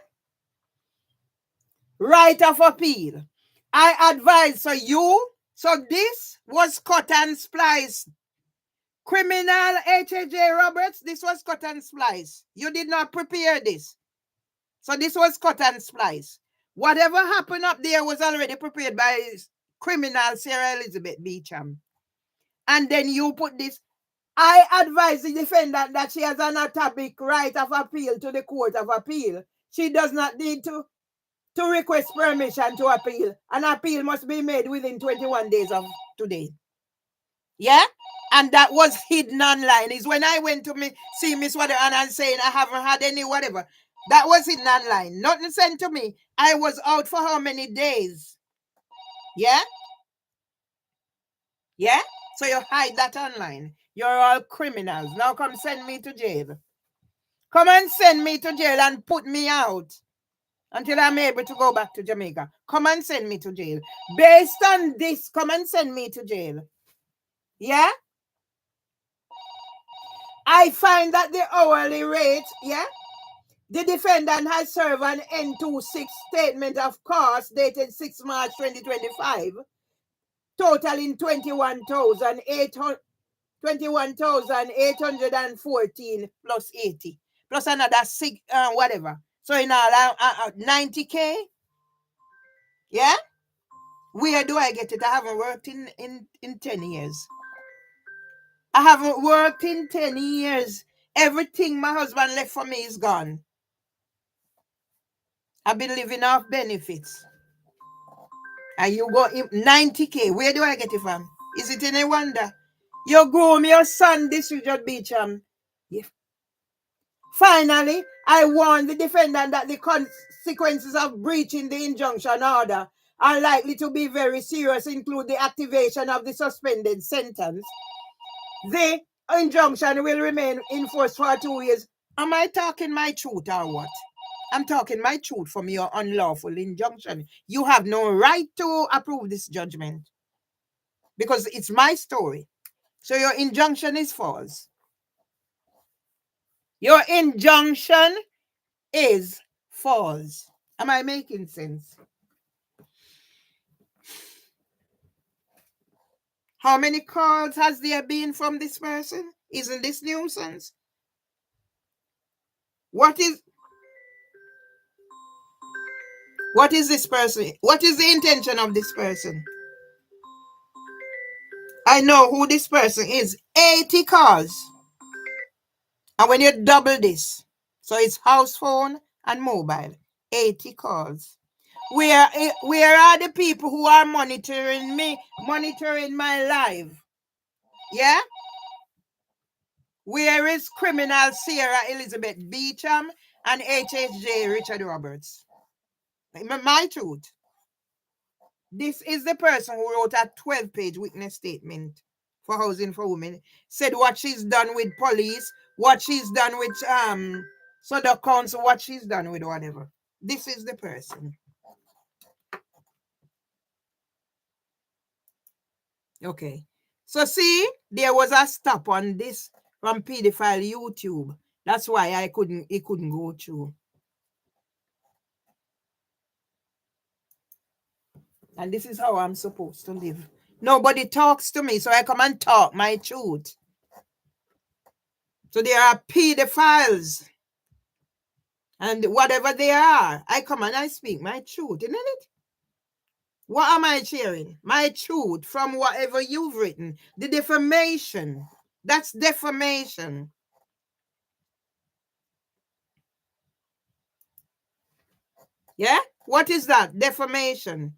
Right of appeal. I advise so this was cut and spliced. Criminal H.J. Roberts, this was cut and spliced. You did not prepare this. So this was cut and spliced. Whatever happened up there was already prepared by criminal Sarah Elizabeth Beecham. And then you put this. I advise the defendant that she has an atomic right of appeal to the Court of Appeal. She does not need to request permission to appeal. An appeal must be made within 21 days of today. Yeah? And that was hidden online. Is when I went to see Miss Whatever and I'm saying I haven't had any whatever. That was hidden online. Nothing sent to me. I was out for how many days? Yeah? Yeah? So you hide that online. You're all criminals. Now come send me to jail. Come and send me to jail and put me out until I'm able to go back to Jamaica. Come and send me to jail. Based on this, come and send me to jail. Yeah? I find that the hourly rate, yeah? The defendant has served an N26 statement of cost dated 6 March 2025, totaling 21,814 plus 80, plus another 6, whatever. So in all, 90K, yeah? Where do I get it? I haven't worked in 10 years. I haven't worked in 10 years. Everything my husband left for me is gone. I've been living off benefits. And you go 90K. Where do I get it from? Is it any wonder? You groom your son, this is just Beecham. Yeah. Finally, I warned the defendant that the consequences of breaching the injunction order are likely to be very serious, include the activation of the suspended sentence. The injunction will remain in force for 2 years. Am I talking my truth or what? I'm talking my truth from your unlawful injunction. You have no right to approve this judgment because it's my story. So your injunction is false. Your injunction is false. Am I making sense? How many calls has there been from this person? Isn't this nuisance? What is this person? What is the intention of this person? I know who this person is. 80 calls. And when you double this, so it's house phone and mobile, 80 calls. Where are the people who are monitoring me, monitoring my life? Yeah? Where is criminal Sarah Elizabeth Beecham and HHJ Richard Roberts? My truth. This is the person who wrote a 12-page witness statement for Housing for Women. Said what she's done with police, what she's done with Sodok Council, what she's done with whatever. This is the person. Okay. So see, there was a stop on this from pedophile YouTube. That's why it couldn't go through. And this is how I'm supposed to live. Nobody talks to me, so I come and talk my truth. So there are pedophiles. And whatever they are, I come and I speak my truth, isn't it? What am I sharing? My truth from whatever you've written. The defamation. That's defamation. Yeah? What is that? Defamation.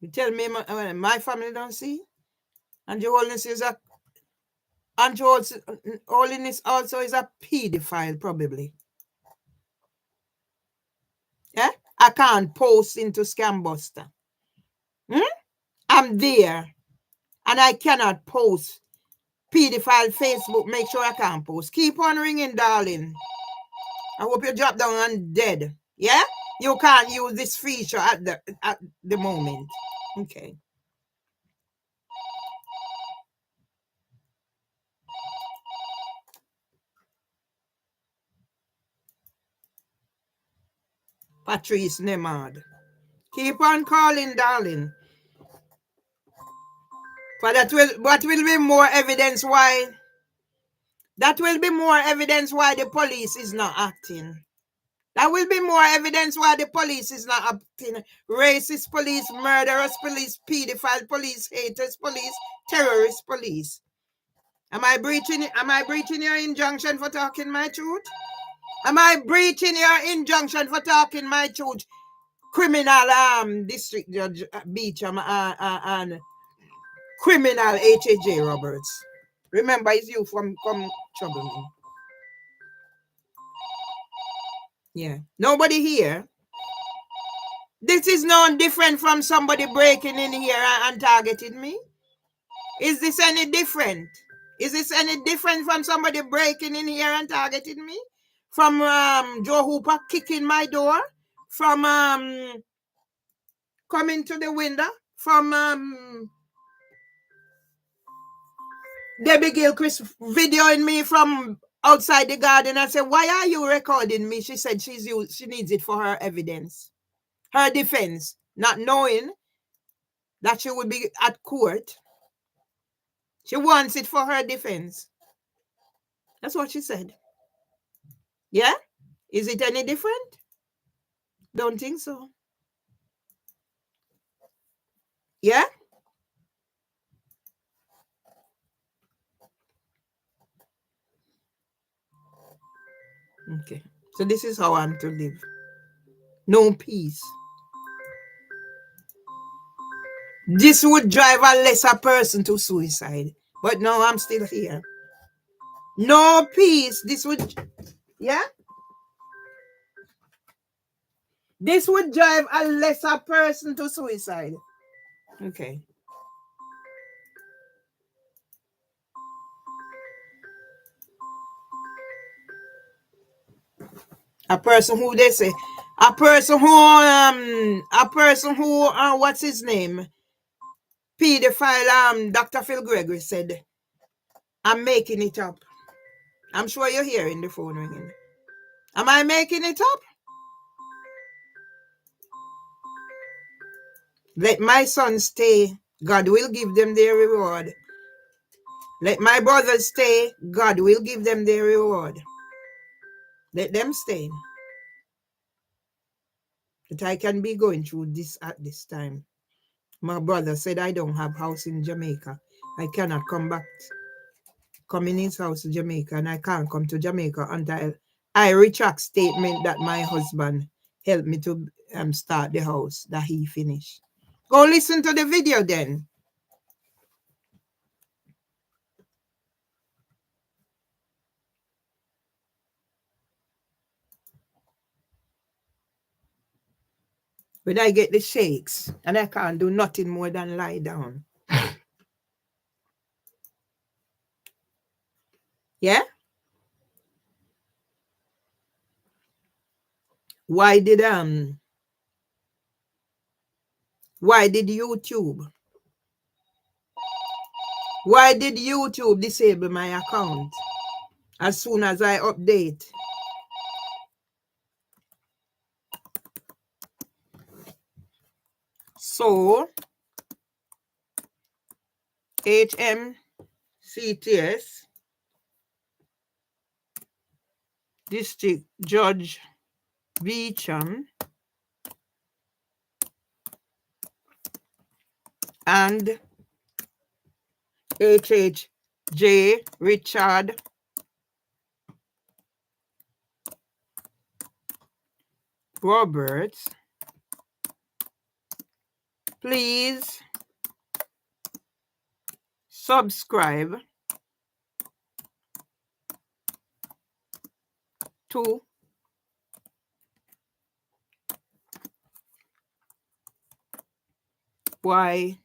You tell me my family don't see? And your holiness is a and your holiness also is a pedophile, probably. Yeah? I can't post into Scambuster. I'm there. And I cannot post. Pedophile Facebook, make sure I can't post. Keep on ringing, darling. I hope you drop down and dead. Yeah? You can't use this feature at the moment. Okay. Patrice Nemard. Keep on calling, darling. But what will be more evidence why? That will be more evidence why the police is not acting. That will be more evidence why the police is not acting. Racist police, murderous police, pedophile police, haters police, terrorist police. Am I breaching your injunction for talking my truth? Am I breaching your injunction for talking my truth? Criminal district judge Beecham and criminal H.J. Roberts. Remember, it's you from trouble me. Yeah. Nobody here. This is no different from somebody breaking in here and targeting me. Is this any different? Is this any different from somebody breaking in here and targeting me? From Joe Hooper kicking my door? From coming to the window? From Debbie Gilchrist videoing me from outside the garden and said, "Why are you recording me?" She said she needs it for her evidence, her defense, not knowing that she would be at court. She wants it for her defense. That's what she said. Yeah? Is it any different? Don't think so. Yeah? Okay. So this is how I'm to live. No peace. This would drive a lesser person to suicide. But no, I'm still here. No peace. This would, yeah? This would drive a lesser person to suicide. Okay. A person who they say, what's his name? Pedophile, Dr. Phil Gregory said, I'm making it up. I'm sure you're hearing the phone ringing. Am I making it up? Let my sons stay. God will give them their reward. Let my brothers stay. God will give them their reward. Let them stay. But I can be going through this at this time. My brother said I don't have house in Jamaica. I cannot come in his house in Jamaica, and I can't come to Jamaica until I retract statement that my husband helped me to start the house that he finished. Go listen to the video then. But I get the shakes and I can't do nothing more than lie down. Yeah? Why did YouTube disable my account as soon as I update? So HMCTS District Judge Beecham and HHJ Richard Roberts, please subscribe to Y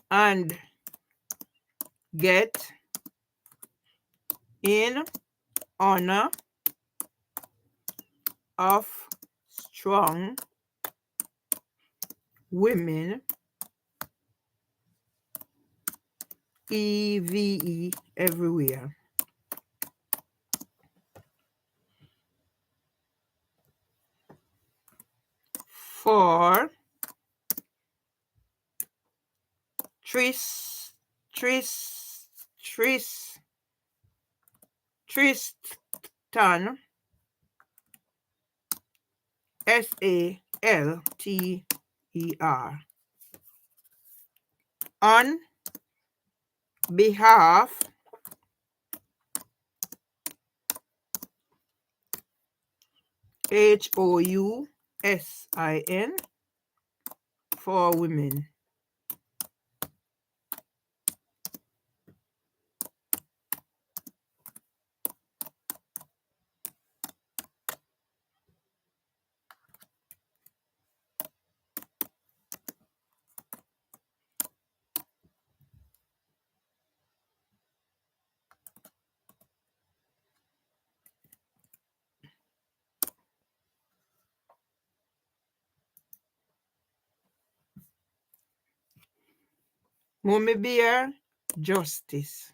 and get in honor of strong women, EVE everywhere. For Tristan, SALTER, on behalf HOUSIN for women. Mommy Bear, justice.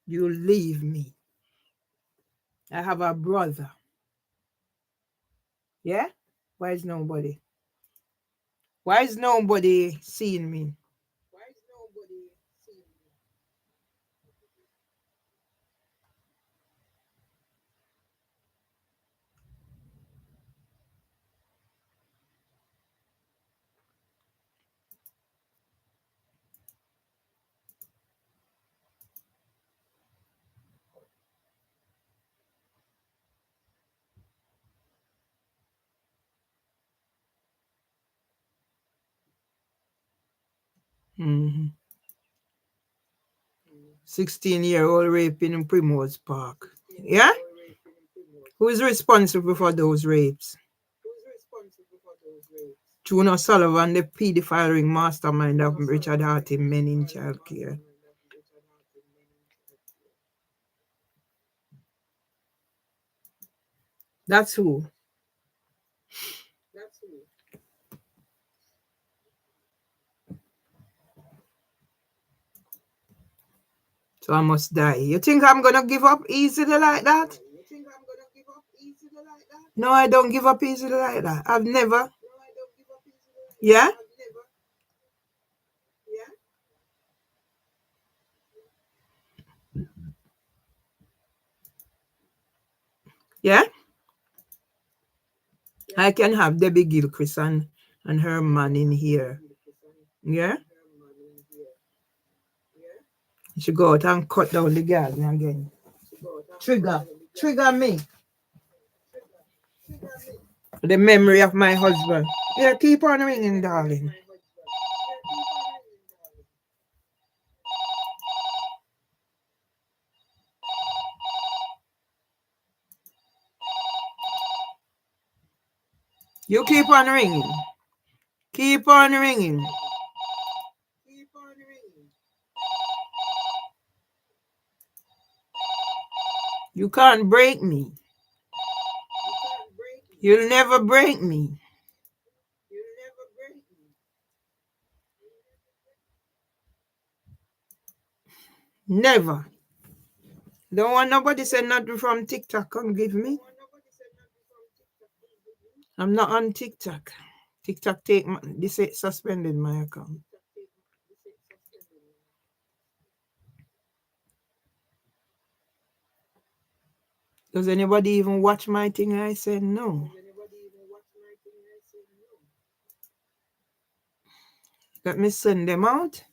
You leave me. I have a brother. Yeah? Why is nobody? Why is nobody seeing me? Mm-hmm. 16-year-old rape in Primrose Park. Yeah? Who is responsible for those rapes? Juno Sullivan, the pedophile ring mastermind of Richard Harty Men in Child Care. That's who. So I must die. You think I'm gonna give up easily like that? No, I don't give up easily like that. I've never. Yeah? Yeah? I can have Debbie Gilchrist and her man in here. Yeah? You should go out and cut down the garden again. Trigger me. The memory of my husband. Yeah, keep on ringing, darling. You keep on ringing. Keep on ringing. You can't break me. You'll never break me. Never. Don't want nobody say nothing from TikTok. Come give me. I'm not on TikTok. TikTok this suspended my account. Does anybody even watch my thing? I said no. Let me send them out.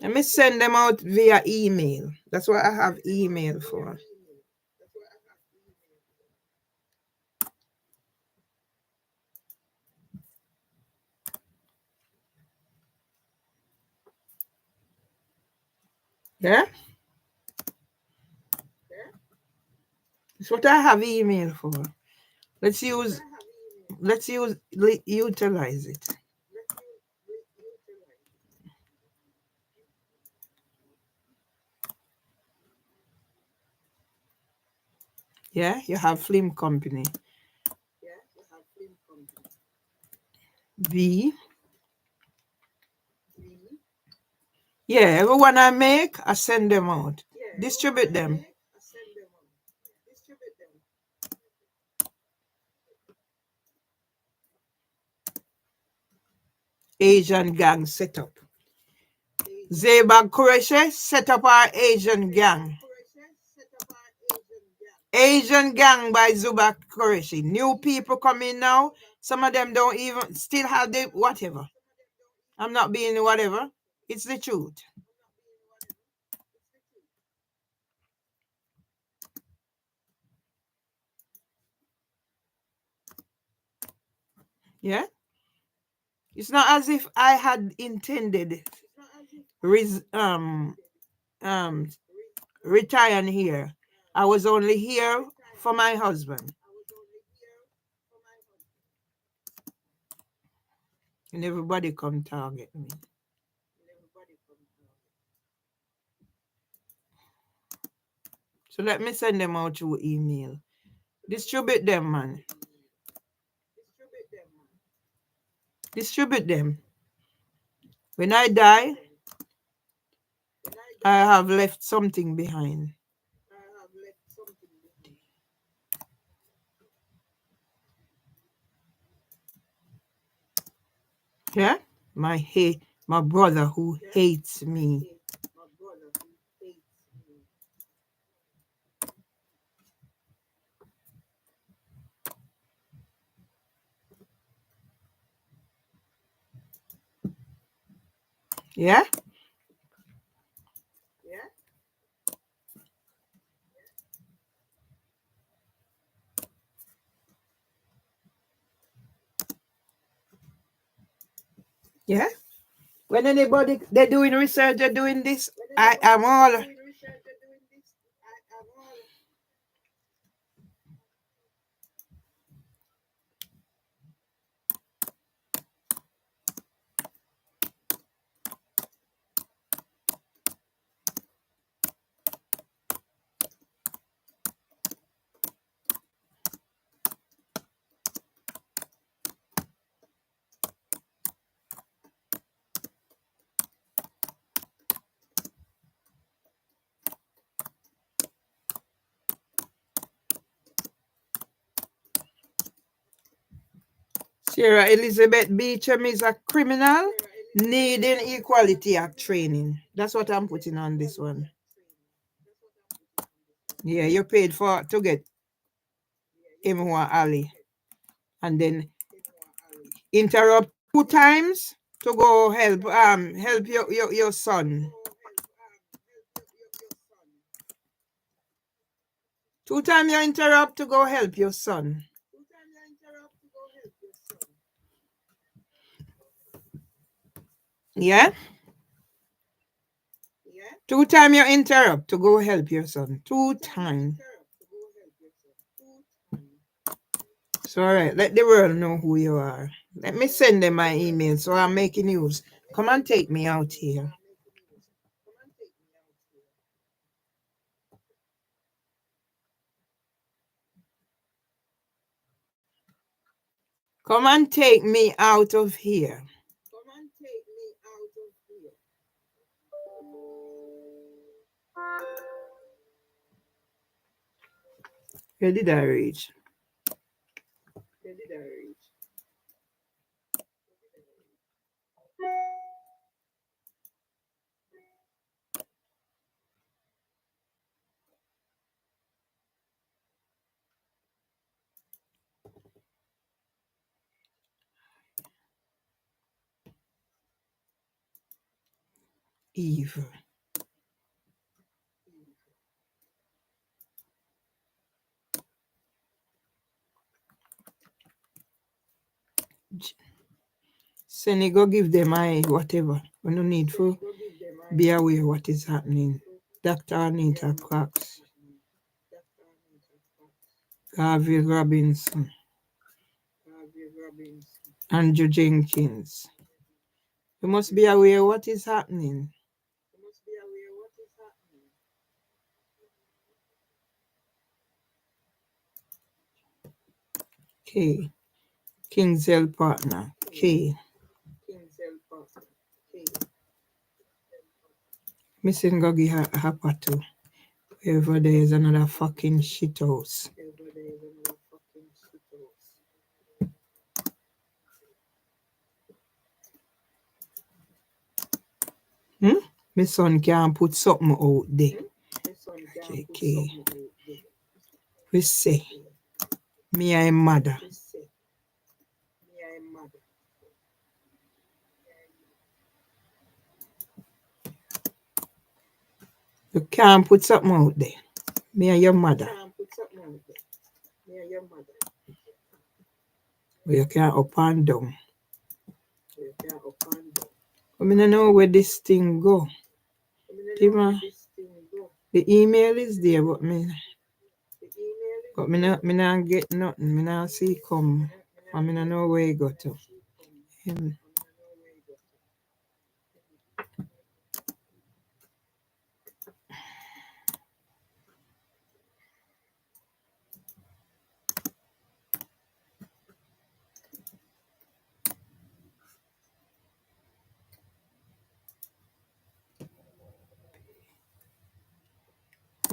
Let me send them out via email. That's what I have email for. Yeah? That's what I have email for. Let's utilize it. Yeah, you have film company. V. Yeah, everyone I make, I send them out. Distribute them. Asian gang set up. Zebag Qureshi set up our Asian gang. Asian gang by Zubak Qureshi. New people coming now. Some of them don't even still have the whatever. I'm not being whatever. It's the truth. Yeah? It's not as if I had intended retiring here. I was only here for my husband. And everybody come target me. So let me send them out through email. Distribute them, man. Distribute them. When I die, I have left something behind. Yeah? My brother who hates me. Yeah? Yeah? When anybody they're doing research, they're doing this, I am all. Sarah Elizabeth Beecham is a criminal needing Equality Act training. That's what I'm putting on this one. Yeah, you paid for to get Imwa Ali and then interrupt 2 times to go help your son. 2 times you interrupt to go help your son. Yeah? 2 times you interrupt to go help your son. 2 times. So all right, let the world know who you are. Let me send them my email so I'm making news. Come and take me out here. Come and take me out of here. Where did I reach? Evil. Send go give them my whatever. We no need for be aware what is happening. Dr. Anita Cox. Garvey Robinson. Andrew Jenkins. You must be aware what is happening. K. Kingsell partner. K. Missing Gogi Hapatu. Wherever there is another fucking shit house. My son can put something out there. JK. We say, me and mother. You can't put something out there. Me and your mother. But you can't up and down. But I don't know where this thing go. The email is there, but me not get nothing. Me not see come. I mean, I know where it go to.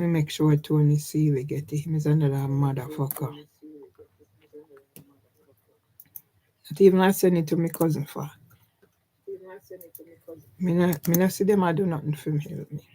me make sure Tony see we get it. Him is another motherfucker. Not even I send it to my cousin for. Me not see them I do nothing for me help me.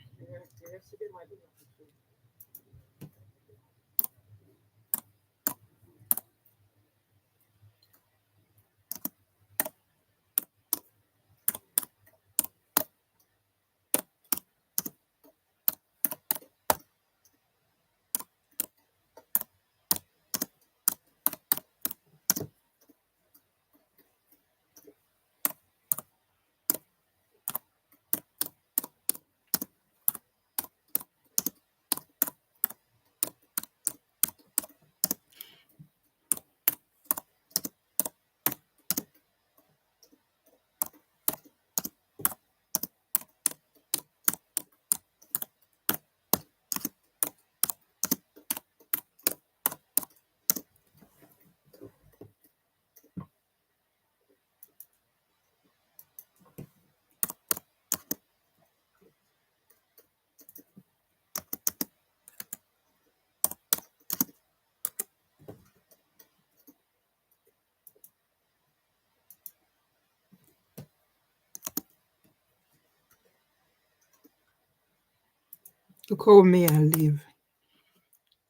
Look how me I live.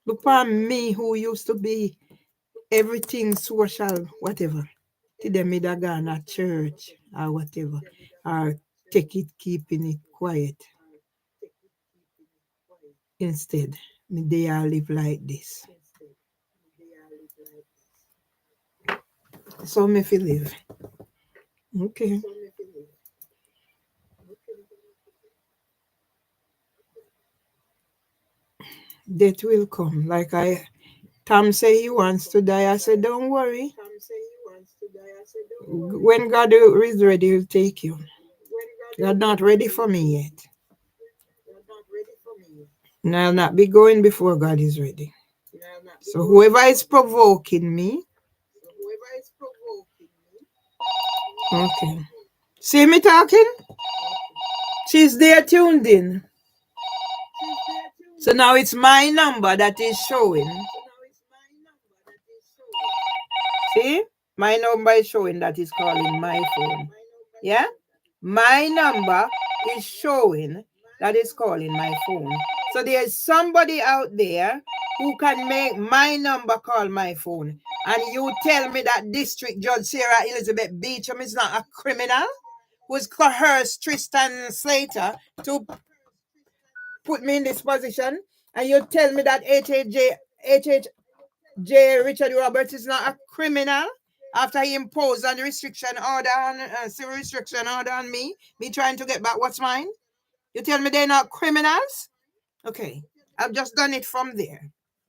Look on me who used to be everything social, whatever. To them either gone at church or whatever. Or take it keeping it quiet. Instead, me they all live like this. So me feel live. Okay. Death will come. Like Tom say he wants to die. I said, don't worry. When God is ready, he'll take you. You're not ready for me yet. And I'll not be going before God is ready. So whoever is provoking me, okay. See me talking? She's there tuned in. So now it's my number that is showing. See? My number is showing that is calling my phone. Yeah? My number is showing that is calling my phone. So there's somebody out there who can make my number call my phone. And you tell me that District Judge Sarah Elizabeth Beecham is not a criminal who's coerced Tristan Slater to put me in this position. And you tell me that HHJ Richard Roberts is not a criminal after he imposed a restriction order on civil restriction order on me trying to get back what's mine. You tell me they're not criminals? Okay, I've just done it from there.